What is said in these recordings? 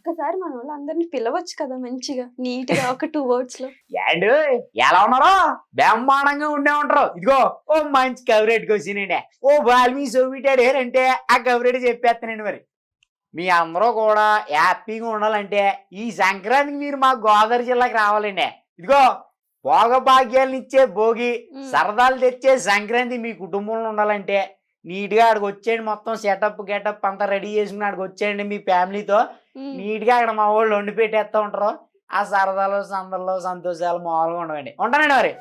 ఒక్కసారి మన వాళ్ళందరిని పిలవచ్చు కదా మంచిగా నీట్ గా ఒక 2 words లో. ఏండు ఎలా ఉన్నారో బ్రహ్మాండంగా ఉండే ఉంటారు. ఇదిగో ఓ మంచి కవరేట్ వచ్చినండి. ఓ బాల్మీ సోవిటాడు అంటే ఆ కవరేట్ చెప్పేస్తానండి. మరి మీ అందరూ కూడా హ్యాపీగా ఉండాలంటే ఈ సంక్రాంతికి మీరు మా గోదావరి జిల్లాకి రావాలండి. ఇదిగో భోగభాగ్యాలను ఇచ్చే భోగి, సరదాలు తెచ్చే సంక్రాంతి మీ కుటుంబంలో ఉండాలంటే నీట్గా అక్కడికి వచ్చేయండి. మొత్తం సెటప్ గెటప్ అంతా రెడీ చేసుకుని అక్కడికి వచ్చేయండి మీ ఫ్యామిలీతో. నీట్గా అక్కడ మా వాళ్ళు వండి పెట్టేస్తూ ఉంటారు. ఆ సరదాలు సందర్లో సంతోషాలు మామూలుగా ఉండవండి. ఉంటానండి మరి.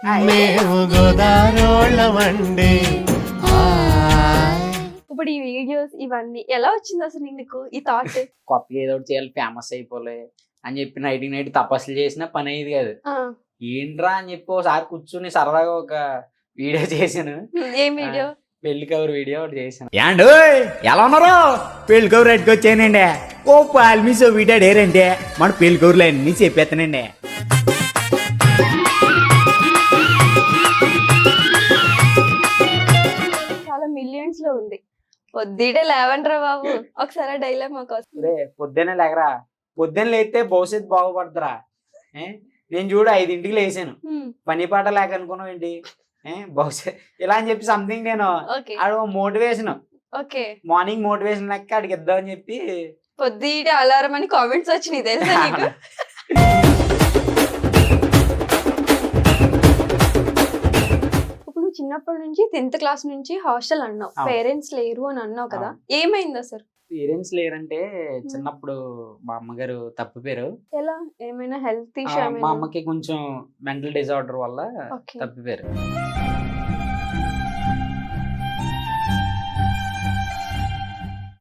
ఇప్పుడు ఈ వీడియోస్ ఇవన్నీ ఎలా వచ్చింది అసలు నీకు ఈ థాట్? కొత్తగా ఏదో ఒకటి చేయాలి, ఫేమస్ అయిపోలే అని చెప్పి నైట్ తపస్సులు చేసిన పని అయ్యేది కాదు. ఏంట్రా అని చెప్పి ఒకసారి కూర్చుని సరదాగా ఒక వీడియో చేశాను. ఏం వీడియో? పెళ్లి కవర్ వీడియో ఒకటి చేశాను. ఏండు ఎలా ఉన్నారో పెళ్లి కవర్ ఎట్టుకు వచ్చానండి. ఓ పాల్మీసో వీడియో డేరంటే మన పెళ్లి కవర్లు అన్ని చెప్పేస్తానండి. చాలా మిలియన్స్ లో ఉంది. పొద్దుటే లేవండ్రా బాబు, ఒకసారి డైలాగ్ మాకు వస్తుంది. పొద్దున్నే లేకరా, పొద్దున్న లేస్తే భవిష్యత్తు బాగుపడతారా. నేను చూడు 5ంటికి లేసాను, పని పాట లేక అనుకున్నావు ఏంటి భవిష్యత్ ఇలా అని చెప్పి సంథింగ్ నేను ఆడు మోటివేషన్ మార్నింగ్ మోటివేషన్ లెక్క అడిగి ఇద్దామని చెప్పి పొద్దుటే అలారం అని కామెంట్స్ వచ్చినాయి తెలుసా నీకు? ఇప్పుడు చిన్నప్పటి నుంచి 10th క్లాస్ నుంచి హాస్టల్ అన్నావు, పేరెంట్స్ లేరు అని అన్నావు కదా, ఏమైంది అసలు? పేరెంట్స్ లేరంటే చిన్నప్పుడు మా అమ్మగారు తప్పిపోయారు. ఎలా? ఏమైనా హెల్త్ ఇష్యూ? మా అమ్మకి కొంచెం మెంటల్ డిజార్డర్ వల్ల తప్పిపోయారు.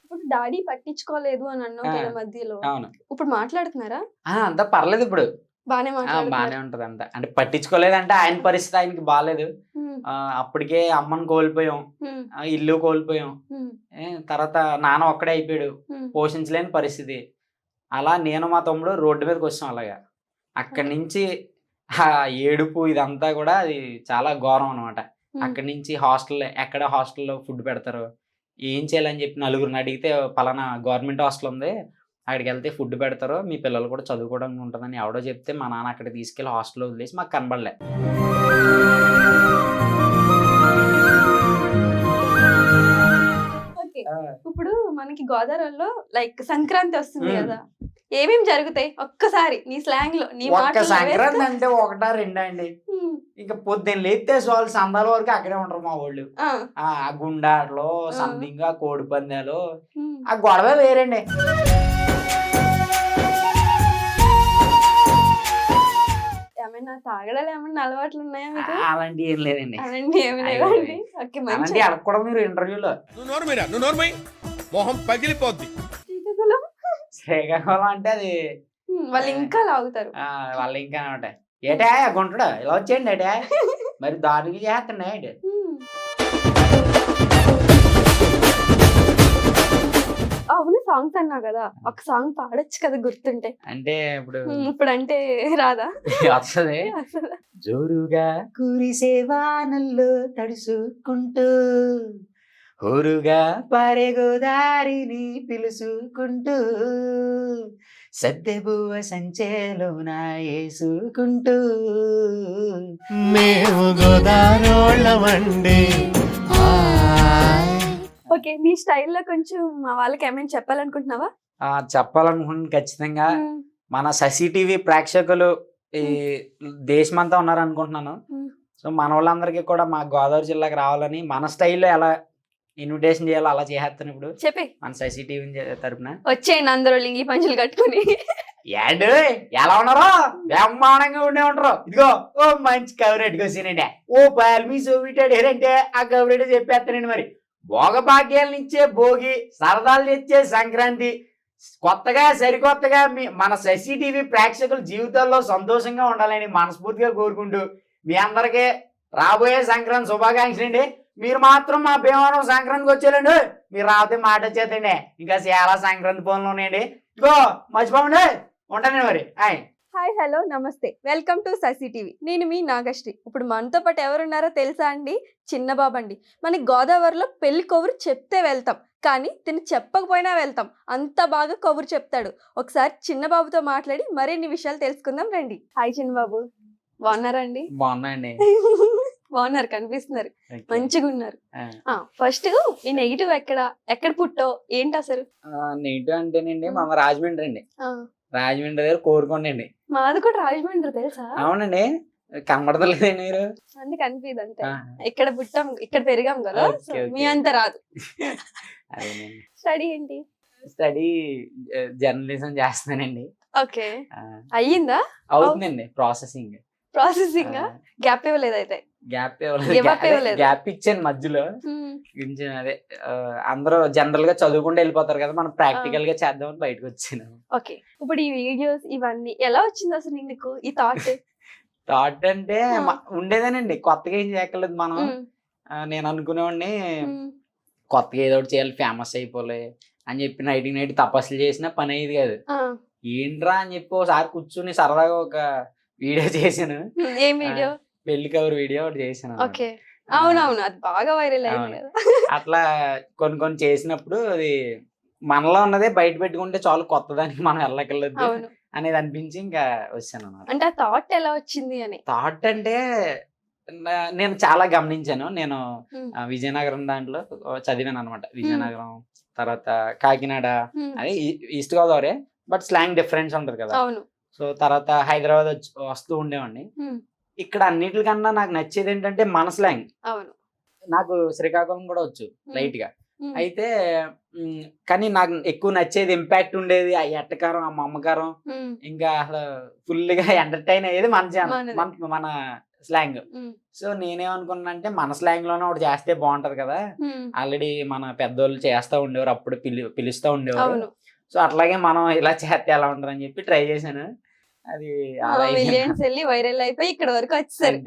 ఇప్పుడు డాడీ పట్టించుకోలేదు అని అన్నావు కదా మధ్యలో. అవును. ఇప్పుడు మాట్లాడుతున్నారా? అంతా పర్లేదు, ఇప్పుడు బానే ఉంటది అంతా. అంటే పట్టించుకోలేదంటే ఆయన పరిస్థితి ఆయనకి బాగాలేదు. అప్పటికే అమ్మని కోల్పోయాం, ఇల్లు కోల్పోయాం, తర్వాత నాన్న ఒక్కడే అయిపోయాడు, పోషించలేని పరిస్థితి. అలా నేను మా తమ్ముడు రోడ్డు మీదకి వచ్చాం. అలాగా అక్కడి నుంచి ఆ ఏడుపు ఇదంతా కూడా అది చాలా ఘోరం అనమాట. అక్కడి నుంచి ఎక్కడ హాస్టల్లో ఫుడ్ పెడతారు, ఏం చేయాలని చెప్పి నలుగురిని అడిగితే పలానా గవర్నమెంట్ హాస్టల్ ఉంది, అక్కడికి వెళ్తే ఫుడ్ పెడతారు, మీ పిల్లలు కూడా చదువుకోవడానికి ఉంటుందని ఎవడో చెప్తే మా నాన్న అక్కడికి తీసుకెళ్ళి హాస్టల్లో వదిలేసి మాకు కనబడలే. ఇప్పుడు మనకి గోదావరిలో లైక్ సంక్రాంతి వస్తుంది కదా, ఏమేమి జరుగుతాయి ఒక్కసారి నీ స్లాంగ్ లో? నీ సంక్రాంతి అంటే 1-2 అండి. ఇంకా పొద్దున్న లేస్తే వాళ్ళు సందాల వరకు అక్కడే ఉంటారు మా వాళ్ళు. ఆ గుండాట్లు, సంథింగ్ కోడి పందాలు, ఆ గొడవ వేరండి. ఏమైనా తాగడాలు ఏమైనా అలవాట్లు ఉన్నాయా మీకు? అలాంటి ఏం లేదండి. అలాంటి ఏమి లేవండి. అలాంటి అడగకూడదు మీరు ఇంటర్వ్యూలో. శ్రీకాకుళం అంటే అది వాళ్ళు ఇంకా లాగుతారు. వాళ్ళు ఇంకా అనమాట. ఏటా గుంటడు ఇలా వచ్చేయండి ఏటా మరి దానికి చేస్తున్నాయి. అవును, సాంగ్స్ అన్నా కదా, ఒక సాంగ్ పాడొచ్చు కదా గుర్తుంటే. అంటే ఇప్పుడు అంటే రాదా? వస్తుంది. జోరుగా కురిసే వానల్లో తడుసుకుంటూ, హోరుగా పారే గోదారిని పిలుసుకుంటూ, సద్దెబువ్వ సంచేలోన వేసుకుంటూ మేము గోదారోళ్ళమండి. ఓకే, నీ స్టైల్లో కొంచెం మా వాళ్ళకి ఏమైనా చెప్పాలనుకుంటున్నావా? చెప్పాలనుకుంటున్నాను ఖచ్చితంగా. మన శశి టీవీ ప్రేక్షకులు ఈ దేశమంతా ఉన్నారనుకుంటున్నాను. సో మన వాళ్ళందరికీ కూడా మా గోదావరి జిల్లాకి రావాలని, మన స్టైల్లో ఎలా ఇన్విటేషన్ చేయాలో అలా చేస్తాను. ఇప్పుడు చెప్పి మన శశి టీవీ తరపున వచ్చేయండి అందరూ లింగి పంచులు కట్టుకుని. ఏండు ఎలా ఉన్నారో బ్రహ్మాండంగా ఉండే ఉంటారు. ఇదిగో ఓ మంచి కవరేట్ వచ్చినండి. ఓ పాల్మీ సోవిటాడు అంటే ఆ కవరేట్ చెప్పేస్తానండి. మరి భోగభాగ్యాలను ఇచ్చే భోగి, సరదాలు తెచ్చే సంక్రాంతి, కొత్తగా సరికొత్తగా మన శశి టీవీ ప్రేక్షకుల జీవితాల్లో సంతోషంగా ఉండాలని మనస్ఫూర్తిగా కోరుకుంటూ మీ అందరికీ రాబోయే సంక్రాంతి శుభాకాంక్షలు అండి. మీరు మాత్రం మా భీమవరం సంక్రాంతికి వచ్చేయండి. మీరు రాకపోతే మాట వచ్చేదండి. ఇంకా చాలా సంక్రాంతి పనులు ఉన్నాయండి. ఇగో మర్చిపోండి. ఉంటానండి మరి. హాయ్, హలో, నమస్తే, వెల్కమ్ టు శశి టీవీ. నేను మీ నాగశ్రీ. ఇప్పుడు మనతో పాటు ఎవరున్నారో తెలుసా అండి? చిన్నబాబు అండి. మనకి గోదావరిలో పెళ్లి కబురు చెప్తే వెళ్తాం, కానీ తిని చెప్పకపోయినా వెళ్తాం, అంత బాగా కబురు చెప్తాడు. ఒకసారి చిన్న బాబుతో మాట్లాడి మరిన్ని విషయాలు తెలుసుకుందాం రండి. హాయ్ చిన్న బాబు, బాగున్నారండి? బాగున్నా అండి. బాగున్నారు, కనిపిస్తున్నారు, Okay. మంచిగా ఉన్నారు. ఆ, ఫస్ట్ ఈ నెగిటివ్ ఎక్కడ పుట్టో ఏంటి అసలు? నెగిటివ్ అంటేనండి మా రాజమండ్రి అండి. ఆ, రాజమండ్రి దగ్గర కోరుకోండి అండి. మాది కూడా రాజమండ్రి తెలుసా? అవునండి, కనబడతలేదండి మీరు. అందుకు అనిపిదు అంతే. ఆ, ఇక్కడ పుట్టాం, ఇక్కడ పెరిగాం కదా, Okay, సో okay. మీ అంత రాదు. అదేనండి. స్టడీ ఏంటి? స్టడీ జర్నలిజం చేస్తానండి. ఓకే, ఆ, అయ్యిందా? అవుతుందండి ప్రాసెసింగ్. ప్రాసెసింగ్ గ్యాప్ ఇవ్వలేదు అయితే. గ్యాప్ Give up ఇవ్వలేదు. గ్యాప్ ఇచ్చాను మధ్యలో. కొంచెం అదే అందరూ జనరల్ గా చదువుకుంటూ వెళ్ళిపోతారు కదా, మనం ప్రాక్టికల్ గా చేద్దామని బయటకు వచ్చాను. ఓకే, ఇప్పుడు ఈ వీడియోస్ ఇవన్నీ ఎలా వచ్చింది అసలు నీకు ఈ థాట్? థాట్ అంటే ఉండేదేనండి, కొత్తగా ఏం చేయక్కర్లేదు మనం. నేను అనుకునేవాడిని కొత్తగా ఏదో ఒకటి చేయాలి, ఫేమస్ అయిపోలే అని చెప్పి నైట్ తపస్సులు చేసినా పని అయ్యేది కాదు. ఏంట్రా అని చెప్పి ఒకసారి కూర్చుని సరదాగా ఒక వీడియో చేశాను. ఏం వీడియో? పెళ్లి కవర్ వీడియో ఒకటి చేశాను అన్నమాట. ఓకే, అవునవును, అది బాగా వైరల్ అయింది అవును. కదా. అట్లా కొన్ని చేసినప్పుడు అది మనలో ఉన్నదే బయట పెట్టుకుంటే చాలు, కొత్త దానికి మనం వెళ్ళక్కర్లేదు అవును, అనేది అనిపించి ఇంకా వచ్చాను అన్నమాట. అంటే ఆ థాట్ ఎలా వచ్చింది అని? థాట్ అంటే నేను చాలా గమనించాను. నేను విజయనగరం దాంట్లో చదివాను అనమాట. విజయనగరం తర్వాత కాకినాడ, అది east Godavari, but slang difference ఉంటది కదా. అవును. సో తర్వాత హైదరాబాద్ వస్తూ ఉండేవాడిని. ఇక్కడ అన్నిటికన్నా నాకు నచ్చేది ఏంటంటే మన స్లాంగ్. అవును, నాకు శ్రీకాకుళం కూడా వచ్చు లైట్ గా. అయితే కానీ నాకు ఎక్కువ నచ్చేది ఇంపాక్ట్ ఉండేది ఆ ఎట్టకారం, ఆ మమ్మకారం, ఇంకా అసలు ఫుల్ గా ఎంటర్టైన్ అయ్యేది మన స్లాంగ్. సో నేనేమనుకున్నా అంటే మన స్లాంగ్ లోనే ఒకటి చేస్తే బాగుంటది కదా. ఆల్రెడీ మన పెద్దోళ్ళు చేస్తా ఉండేవారు, అప్పుడు పిలుస్తా ఉండేవారు. సో అట్లాగే మనం ఇలా చేస్తే ఎలా ఉంటది అని చెప్పి ట్రై చేశాను. అది మిలియన్స్ వెళ్ళి వైరల్ అయిపోయి ఇక్కడ వరకు వచ్చారు.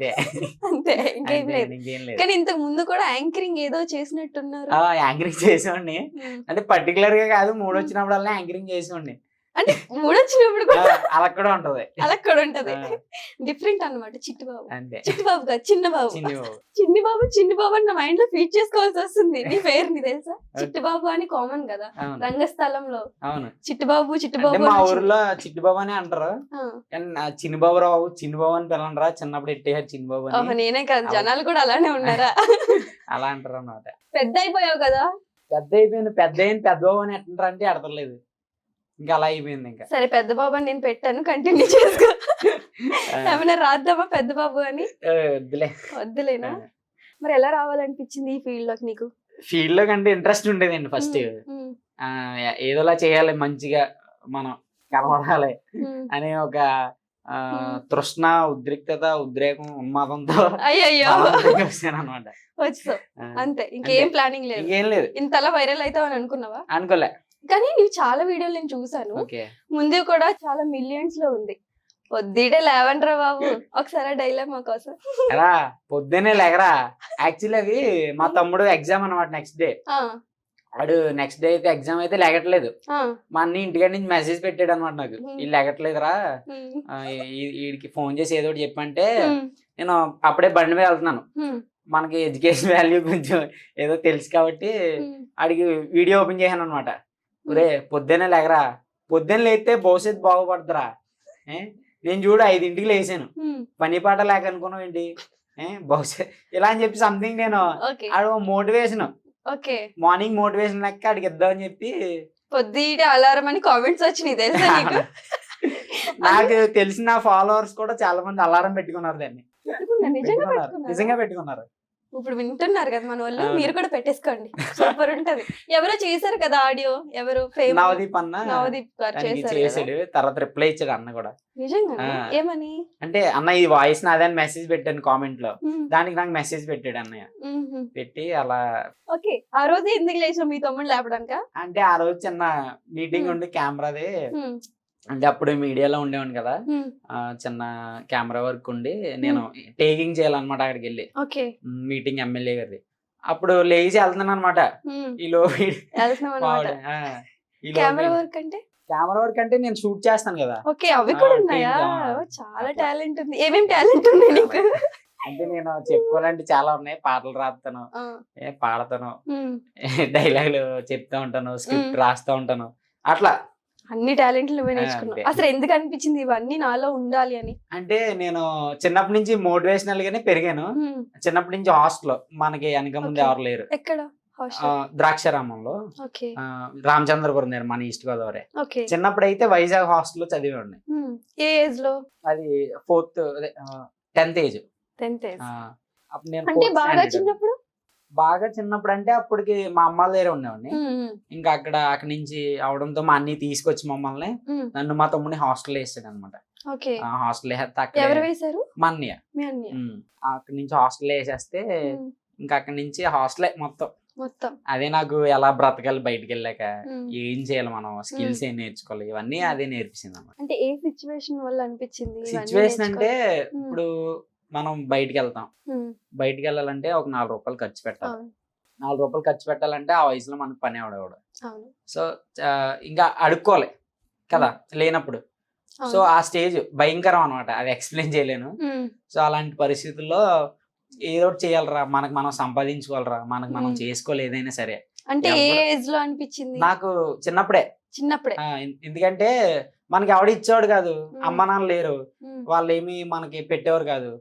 అంతే, ఇంకేం లేదు. కానీ ఇంతకు ముందు కూడా యాంకరింగ్ ఏదో చేసినట్టున్నారు. యాంకరింగ్ చేసేవాడిని, అంటే పర్టికులర్ గా కాదు, మూడు వచ్చినప్పుడల్లా యాంకరింగ్ చేసేవాడిని. అంటే మూడొచ్చినప్పుడు కూడా అలా కూడా ఉంటది. అలా కూడా ఉంటది, డిఫరెంట్ అన్నమాట. చిట్టుబాబు, అంతే. చిట్టుబాబు కాదు, చిన్నబాబు. చిన్నబాబు అని నా మైండ్ లో ఫీడ్ చేసుకోవాల్సి వస్తుంది. నీ పేరు నీ తెలుసా? చిట్టుబాబు అని కామన్ కదా రంగస్థలంలో. అవును, చిట్టుబాబు మా ఊర్లో చిట్టుబాబు అని అంటారు. చిన్నబాబు రావు, చిన్నబాబు అని పిల్లనరా, చిన్నప్పుడు ఎట్టేయారు చిన్నబాబు అని. నేనే కాదు, జనాలు కూడా అలానే ఉన్నారా? అలా అంటారు అన్నమాట. పెద్ద అయిపోయావు కదా. పెద్ద పెద్దబాబు అని ఎట్లంటారు అంటే అడతలేదు, ఇంకా అలా అయిపోయింది. ఇంకా సరే, పెద్ద బాబు అని నేను పెట్టాను, కంటిన్యూ చేసుకో. ఏమైనా రాద్దామా పెద్ద బాబు అని? వద్దులేనా? మరి ఎలా రావాలనిపించింది ఈ ఫీల్డ్ లోకి నీకు? ఫీల్డ్ లో కంటే ఇంట్రెస్ట్ ఉండేదండి ఫస్ట్. ఏదోలా చేయాలి, మంచిగా మనం కనబడాలి అనే ఒక తృష్ణ, ఉద్రిక్తత, ఉద్రేకం, ఉన్మాదంతో వచ్చాను అనమాట. వచ్చావు అంతే, ఇంకేం ప్లానింగ్ లేదు? ఇంకేం లేదు. ఇంతలా వైరల్ అవుతావు అని అనుకున్నావా? అనుకోలే. కానీ నీవు చాలా వీడియోలు నేను చూసాను, ముందు కూడా చాలా మిలియన్స్ లో ఉంది. పొద్దుటే లేవండ్రా బాబు, ఒకసారి డైలాగ్ మా కోసం. పొద్దునే లేకరా. యాక్చువల్లీ అది మా తమ్ముడు ఎగ్జామ్ అనమాట, నెక్స్ట్ డే. వాడు నెక్స్ట్ డే అయితే ఎగ్జామ్ అయితే లేగట్లేదు. మా అన్న ఇంటికాడి నుంచి మెసేజ్ పెట్టాడు అనమాట నాకు, వీళ్ళు లేగట్లేదురా, వీడికి ఫోన్ చేసి ఏదో ఒకటి చెప్పంటే, నేను అప్పుడే బండి మీద వెళ్తున్నాను. మనకి ఎడ్యుకేషన్ వాల్యూ కొంచెం ఏదో తెలుసు కాబట్టి ఆడికి వీడియో ఓపెన్ చేశాను అనమాట. ఒరే పొద్దున్నే లేకరా, పొద్దున్న లేస్తే భవిష్యత్తు బాగుపడతారా. నేను చూడు 5ంటికి లేసాను, పని పాట లేక అనుకున్నావు ఏంటి, భవిష్యత్ ఇలా అని చెప్పి సంథింగ్. నేను ఆడు మోటివేషన్, మార్నింగ్ మోటివేషన్ లెక్క ఆడికి ఇద్దామని చెప్పి పొద్దుటే అలారం అని కామెంట్స్ వచ్చినాయి తెలుసా నీకు? నాకు తెలిసిన ఫాలోవర్స్ కూడా చాలా మంది అలారం పెట్టుకున్నారు, దాన్ని నిజంగా పెట్టుకున్నారు. ఇప్పుడు వింటున్నారు కదా మన వాళ్ళు, మీరు కూడా పెట్టేసుకోండి, సూపర్ ఉంటది. ఎవరో చేశారు కదా ఆడియో, ఎవరు నవదీప్ అన్న చేసాడు, తర్వాత రిప్లై ఇచ్చాడు అన్న కూడా. నిజంగా? ఏమని అంటే అన్న ఈ వాయిస్ నాదని మెసేజ్ పెట్టాను కామెంట్ లో, దానికి నాకు మెసేజ్ పెట్టాడు అన్నయ్య, పెట్టి అలా. ఓకే, ఆ రోజు ఎందుకు లేచావు మీ తమ్ముడు లేపడానిక? అంటే ఆ రోజు చిన్న మీటింగ్ ఉండి కెమెరాది, అంటే అప్పుడు మీడియాలో ఉండేవాడిని కదా, చిన్న కెమెరా వర్క్ ఉండి నేను టేకింగ్ చేయాలన్నమాట అక్కడికి వెళ్ళి, మీటింగ్ ఎమ్మెల్యే గారి. అప్పుడు లేచి వెళ్తున్నాను అనమాట. కెమెరా వర్క్ అంటే నేను షూట్ చేస్తాను కదా. అవి కూడా ఉన్నాయా? చాలా టాలెంట్ ఉంది. ఏమేం టాలెంట్ ఉంది నీకు? అంటే నేను చెప్పుకోవాలంటే చాలా ఉన్నాయి. పాటలు రాస్తాను, పాడతాను, డైలాగులు చెప్తా ఉంటాను, స్క్రిప్ట్ రాస్తా ఉంటాను. అట్లా అన్ని టాలెంట్లు నువ్వే నేర్చుకున్నావు. అసలు ఎందుకు అనిపించింది ఇవన్నీ నాలో ఉండాలి అని? అంటే నేను చిన్నప్పటి నుంచి మోటివేషనల్ గానే పెరిగాను. చిన్నప్పటి నుంచి హాస్టల్ మనకి వెనక ముందు ఎవరు లేరు. ఎక్కడ? ద్రాక్షారామంలో, రామచంద్రపురం దగ్గర, మన ఈస్ట్ గోదావరి. చిన్నప్పుడు అయితే వైజాగ్ హాస్టల్లో చదివేవాడిని. ఏ ఏజ్ లో? అది 4th 10th ఏజ్. అంటే బాగా చిన్నప్పుడు? బాగా చిన్నప్పుడు అంటే అప్పటికి మా అమ్మ దగ్గర ఉండేవాడిని. ఇంకా అక్కడి నుంచి అవడంతో మా అన్ని తీసుకొచ్చి మమ్మల్ని, నన్ను మా తమ్ముడిని హాస్టల్ వేసాడు అనమాట. హాస్టల్ వేసేస్తే మా అన్నయ్య. అక్కడి నుంచి హాస్టల్ వేసేస్తే ఇంకా అక్కడి నుంచి హాస్టలే మొత్తం. అదే నాకు ఎలా బ్రతకాలి, బయటకు వెళ్ళాక ఏం చేయాలి, మనం స్కిల్స్ ఏం నేర్చుకోవాలి, ఇవన్నీ అదే నేర్పించింది అన్నమాట. అంటే ఏ సిచ్యువేషన్ వల్ల అనిపించింది? సిచ్యువేషన్ అంటే ఇప్పుడు మనం బయటికి వెళ్తాం, బయటికి వెళ్ళాలంటే ఒక 4 రూపాయలు ఖర్చు పెట్టాలి. 4 రూపాయలు ఖర్చు పెట్టాలంటే ఆ వయసులో మనకు పని అవడవాడు. సో ఇంకా అడుక్కోవాలి కదా లేనప్పుడు. సో ఆ స్టేజ్ భయంకరం అనమాట, అది ఎక్స్ప్లెయిన్ చేయలేను. సో అలాంటి పరిస్థితుల్లో ఏదో ఒకటి చేయాలరా, మనకు మనం సంపాదించుకోవాలరా, మనకు మనం చేసుకోవాలి ఏదైనా సరే. అంటే ఏ ఏజ్ లో అనిపించింది? నాకు చిన్నప్పుడే. ఎందుకంటే మనకి ఎవడ ఇచ్చేవాడు కాదు, అమ్మ నాన్న లేరు, వాళ్ళు ఏమి మనకి పెట్టేవారు కాదు.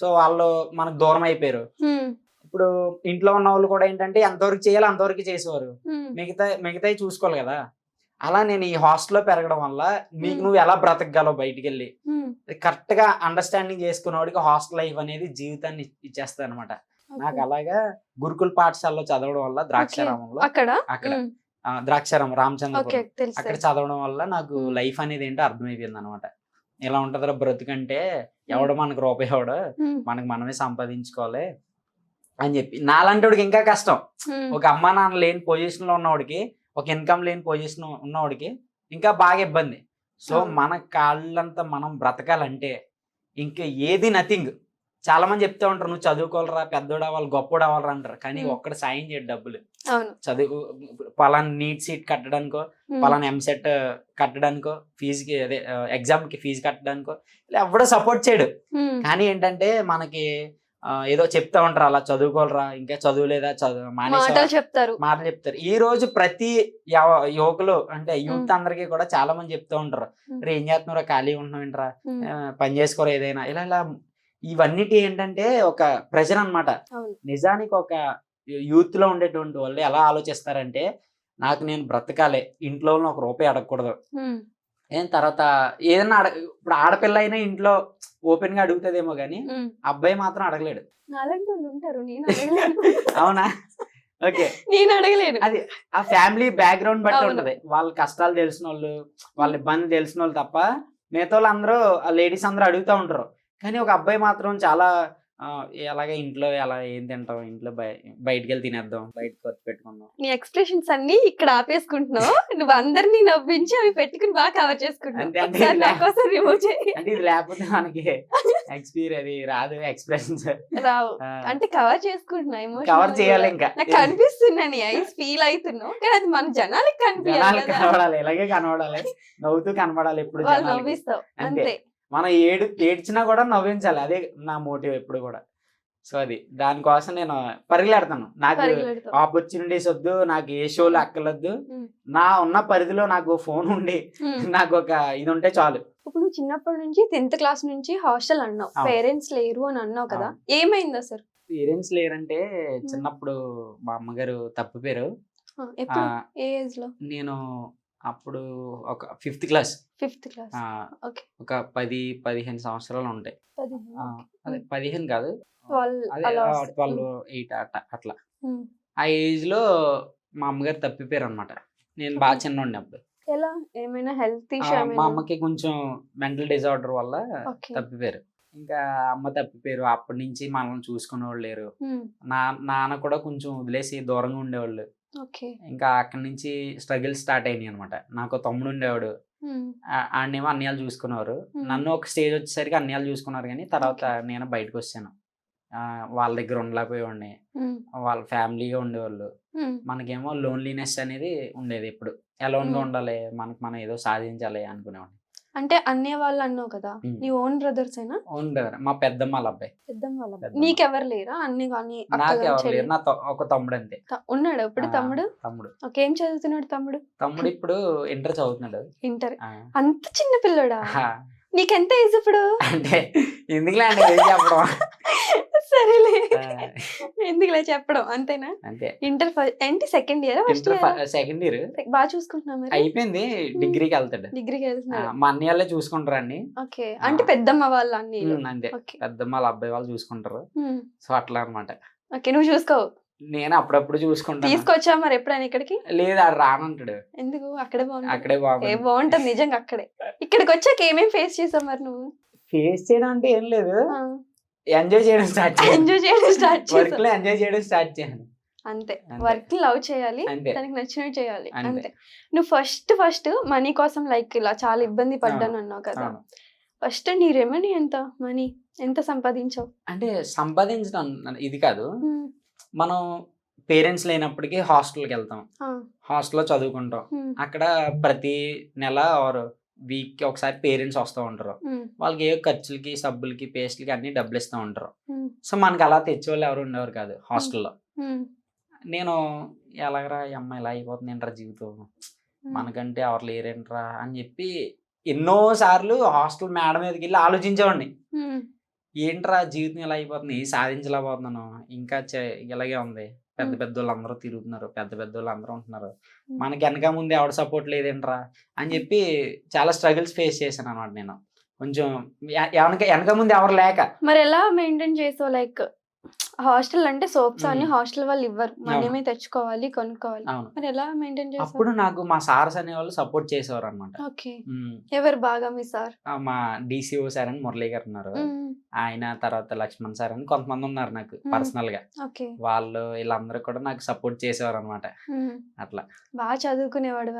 సో వాళ్ళు మనకు దూరం అయిపోయారు. ఇప్పుడు ఇంట్లో ఉన్న వాళ్ళు కూడా ఏంటంటే ఎంతవరకు చేయాలో అంతవరకు చేసేవారు, మిగతాయి చూసుకోవాలి కదా. అలా నేను ఈ హాస్టల్లో పెరగడం వల్ల నీకు నువ్వు ఎలా బ్రతకగలవు బయటికి వెళ్ళి కరెక్ట్ గా అండర్స్టాండింగ్ చేసుకున్నవాడికి హాస్టల్ లైఫ్ అనేది జీవితాన్ని ఇచ్చేస్తుంది అనమాట. నాకు అలాగా గురుకుల పాఠశాలలో చదవడం వల్ల ద్రాక్షారామంలో, అక్కడ ద్రాక్షారామం రామచంద్రపురం, అక్కడ చదవడం వల్ల నాకు లైఫ్ అనేది ఏంటో అర్థమైపోయింది అనమాట. ఎలా ఉంటదో బ్రతుకంటే ఎవడో మనకు రూపాయి ఎవడో, మనకు మనమే సంపాదించుకోవాలి అని చెప్పి. నాలాంటి ఇంకా కష్టం. ఒక అమ్మా నాన్న లేని పొజిషన్ లో ఉన్నవాడికి, ఒక ఇన్కమ్ లేని పొజిషన్ ఉన్నవాడికి ఇంకా బాగా ఇబ్బంది. సో మన కాళ్ళంతా మనం బ్రతకాలంటే ఇంకా ఏది నథింగ్. చాలా మంది చెప్తా ఉంటారు, నువ్వు చదువుకోవాలరా, పెద్దోడు అవ్వాలి, గొప్పోడు అవ్వాలరా అంటారు. కానీ ఒక్కడు సాయం చేయడు డబ్బులు. చదువు పలానా నీట్ సీట్ కట్టడానికో, పలానా ఎంసెట్ కట్టడానికో, ఫీజుకి అదే ఎగ్జామ్ కి ఫీజు కట్టడానికో ఎవడో సపోర్ట్ చేయడు. కానీ ఏంటంటే మనకి ఏదో చెప్తా ఉంటారు, అలా చదువుకోవాలరా, ఇంకా చదువులేదా, మాటలు చెప్తారు. ఈ రోజు ప్రతి యువకులు అంటే యూత్ అందరికి కూడా చాలా మంది చెప్తా ఉంటారు, రే ఏం చేస్తున్నారా, ఖాళీ ఉంటున్నావు ఏంట్రా, పని చేసుకోరా ఏదైనా, ఇలా ఇలా. ఇవన్నిటి ఏంటంటే ఒక ప్రెషర్ అన్నమాట. నిజానికి ఒక యూత్ లో ఉండేటువంటి వాళ్ళు ఎలా ఆలోచిస్తారంటే, నాకు నేను బ్రతకాలి, ఇంట్లో ఒక రూపాయి అడగకూడదు. తర్వాత ఏదన్నా ఇప్పుడు ఆడపిల్ల అయినా ఇంట్లో ఓపెన్ గా అడుగుతుందేమో గానీ అబ్బాయి మాత్రం అడగలేడు. అవునా? ఓకే, నేను అడగలేను. అది ఆ ఫ్యామిలీ బ్యాక్గ్రౌండ్ బట్టి ఉంటది. వాళ్ళ కష్టాలు తెలిసిన వాళ్ళు, వాళ్ళ ఇబ్బంది తెలిసిన వాళ్ళు తప్ప మిగతా వాళ్ళు అందరూ, లేడీస్ అందరూ అడుగుతూ ఉంటారు. కానీ ఒక అబ్బాయి మాత్రం చాలా అలాగే ఇంట్లో ఎలా ఏం తింటాం, ఇంట్లో బయటికి వెళ్ళి తినేద్దాం, బయట ఖర్చు పెట్టుకుందాం. నీ ఎక్స్ప్రెషన్స్ అన్ని ఇక్కడ ఆపేసుకుంటున్నావు. నువ్వు అందరినీ నవ్వించి అవి పెట్టుకుని బాగా కవర్ చేసుకుంటావు. అంటే ఇది లేకపోతే మనకి ఎక్స్పీరియన్స్ అది రాదు, ఎక్స్ప్రెషన్స్ రావు. అంటే కవర్ చేసుకుంటున్నా, కవర్ చేయాలి. ఇంకా నాకు కనిపిస్తున్నాను, ఐస్ ఫీల్ అవుతున్నావు. కానీ అది మన జనాలకి కనబడాలి, ఇలాగే కనబడాలి, నవ్వుతూ కనబడాలి. ఎప్పుడు నవ్విస్తావు అంతే. మనం ఏడ్చినా కూడా నవ్వించాలి, అదే నా మోటివ్ ఎప్పుడు కూడా. సో అది దానికోసం నేను పరిగెడతాను. నాకు ఆపర్చునిటీస్ వద్దు, నాకు ఏ షోలు అక్కర్లొద్దు, నా ఉన్న పరిధిలో నాకు ఫోన్ ఉండి నాకు ఒక ఇది ఉంటే చాలు. ఇప్పుడు నువ్వు చిన్నప్పటి నుంచి 10th క్లాస్ నుంచి హాస్టల్ అన్నావు, పేరెంట్స్ లేరు అని అన్నావు కదా, ఏమైంది అసలు? పేరెంట్స్ లేరంటే చిన్నప్పుడు మా అమ్మగారు తప్పిపోయారు. నేను అప్పుడు ఒక 5th క్లాస్, ఒక 10-15 సంవత్సరాలు ఉంటాయి. అదే 15 కాదు, 12, 8 అట్లా. ఆ ఏజ్ లో మా అమ్మగారు తప్పిపోయారు అనమాట. నేను బాగా చిన్నోడిని అప్పుడు. ఏమైనా హెల్త్ ఇష్యూ? మా అమ్మకి కొంచెం మెంటల్ డిజార్డర్ వల్ల తప్పిపోయారు. ఇంకా అమ్మ తప్పిపోయారు. అప్పటి నుంచి మనల్ని చూసుకునే వాళ్ళు లేరు. నాన్న కూడా కొంచెం వదిలేసి దూరంగా ఉండేవాళ్ళు. ఇంకా అక్కడి నుంచి స్ట్రగుల్ స్టార్ట్ అయినాయి అనమాట. నాకు తమ్ముడు ఉండేవాడు, ఆడనేమో అన్నయ్యలు చూసుకున్నారు. నన్ను ఒక స్టేజ్ వచ్చేసరికి అన్నయ్యలు చూసుకున్నారు. కానీ తర్వాత నేను బయటకు వచ్చాను. వాళ్ళ దగ్గర ఉండలేకపోయేవాడిని, వాళ్ళ ఫ్యామిలీగా ఉండేవాళ్ళు. మనకేమో లోన్లీనెస్ అనేది ఉండేది. ఎప్పుడు అలోన్ గా ఉండాలి, మనకు మనం ఏదో సాధించాలి అనుకునేవాడిని. అంటే అన్నయ్య వాళ్ళు అన్నావు కదా, ఉమ్. నీ ఓన్ బ్రదర్స్ అయినా? ఓన్ బ్రదర్, మా పెద్దమ్మ వాళ్ళ అబ్బాయి. పెద్దమ్మ వాళ్ళ పెద్దమ్మ. నీకెవరు లేరా అన్ని కానీ? నాకు ఎవరు లేరు, నా ఒక తమ్ముడు అంతే. ఉన్నాడు ఇప్పుడు ఆ, తమ్ముడు? తమ్ముడు ఓకే, ఏం చదువుతున్నాడు తమ్ముడు? తమ్ముడు ఇప్పుడు ఇంటర్ చదువుతున్నాడు. ఇంటర్. ఆ. అంత చిన్న పిల్లడా? ఆ, నీకెంత ఏజ్ ఇప్పుడు? అంటే ఎందుకులే అండి ఏం చెప్పడం. సరేలే, ఆ, ఎందుకులే చెప్పడం, అంతేనా? అంతే. ఇంటర్ ఏంటి second year first inter year? Second year బాగా చూసుకుంటున్నా మరి? అయిపోయింది, డిగ్రీకి వెళ్తాడు. డిగ్రీకి వెళ్తున్నాడు. మా అన్నయ్య వాళ్ళే చూసుకుంటారు అన్ని. ఓకే, అంటే పెద్దమ్మ వాళ్ళ అన్ని. అంతే, ఓకే. పెద్దమ్మ వాళ్ళ అబ్బాయి వాళ్ళు చూసుకుంటారు. సో అట్లా అన్నమాట. ఓకే, నువ్వు చూసుకోవు? నేను అప్పుడప్పుడు చూసుకుంటాను. తీసుకొచ్చా మరి ఎప్పుడైనా ఇక్కడికి? లేదు, ఆడు రానంటాడు. ఎందుకు? అక్కడే బాగుంటుంది. అక్కడే బాగుంది. బాగుంటది నిజంగా అక్కడే. ఇక్కడికి వచ్చాక ఏమేం ఫేస్ చేసావు మరి నువ్వు? ఫేస్ చేయడం అంటే ఏం లేదు, ఎంజాయ్ చేయడం స్టార్ట్ చేయాలి. ఎంజాయ్ చేయడం స్టార్ట్ వర్క్ చేసావు. లో ఎంజాయ్ చేయడం స్టార్ట్ చేయాలి. అంతే, అంతే. వర్క్ లవ్ చేయాలి, అంతే. తనకి నచ్చినట్టు చేయాలి, అంతే. అంతే. నువ్వు ఫస్ట్ మనీ కోసం లైక్ ఇలా చాలా ఇబ్బంది పడ్డాను అన్నావు కదా, అవును. ఫస్ట్ నీ రెమెనీ ఎంత? మనీ ఎంత సంపాదించావు? అంటే సంపాదించడం ఇది కాదు, మనం పేరెంట్స్ లేనప్పటికీ హాస్టల్కి వెళ్తాం, హాస్టల్లో చదువుకుంటాం. అక్కడ ప్రతి నెల ఆర్ వీక్ ఒకసారి పేరెంట్స్ వస్తూ ఉంటారు. వాళ్ళకి ఏ ఖర్చులకి సబ్బులకి పేస్ట్లకి అన్ని డబ్బులు ఇస్తూ ఉంటారు. సో మనకి అలా తెచ్చేవాళ్ళు ఎవరు ఉండేవారు కాదు హాస్టల్లో. నేను ఎలాగరా ఈ అమ్మాయి ఇలా అయిపోతుంది ఏంట్రా జీవితం, మనకంటే ఎవరు లేరేంట్రా అని చెప్పి ఎన్నో సార్లు హాస్టల్ మేడ మీదకి వెళ్ళి ఆలోచించేవాడిని. ఏంట్రా జీవితం ఇలా అయిపోతుంది, సాధించలేకపోతున్నాను, ఇంకా ఇలాగే ఉంది, పెద్ద పెద్ద వాళ్ళు అందరూ తిరుగుతున్నారు, పెద్ద పెద్ద వాళ్ళు అందరూ ఉంటున్నారు, మనకి వెనక ముందు ఎవడ సపోర్ట్ లేదేంట్రా అని చెప్పి చాలా స్ట్రగుల్స్ ఫేస్ చేశాను అనమాట. నేను కొంచెం వెనక ముందు ఎవరు లేక. మరి ఎలా మెయింటైన్ చేసావు? లైక్ హాస్టల్ అంటే సోప్స్ అన్ని హాస్టల్ వాళ్ళు ఇవ్వరు, మనమే తెచ్చుకోవాలి, కొనుక్కోవాలి. అవును. మరి ఎలా మెయింటైన్ చేసావు? అప్పుడు నాకు మా సార్స్ అనే వాళ్ళు సపోర్ట్ చేసేవారు అనమాట. ఓకే, ఎవరు బాగా మీ సార్? మా డిసిఓ సార్ అని మురళి గారు ఉన్నారు, ఆయన తర్వాత లక్ష్మణ్ సార్ అని కొంతమంది ఉన్నారు నాకు పర్సనల్ గా. వాళ్ళు వీళ్ళందరూ కూడా నాకు సపోర్ట్ చేసేవారు అనమాట. అట్లా బాగా చదువుకునేవాడు?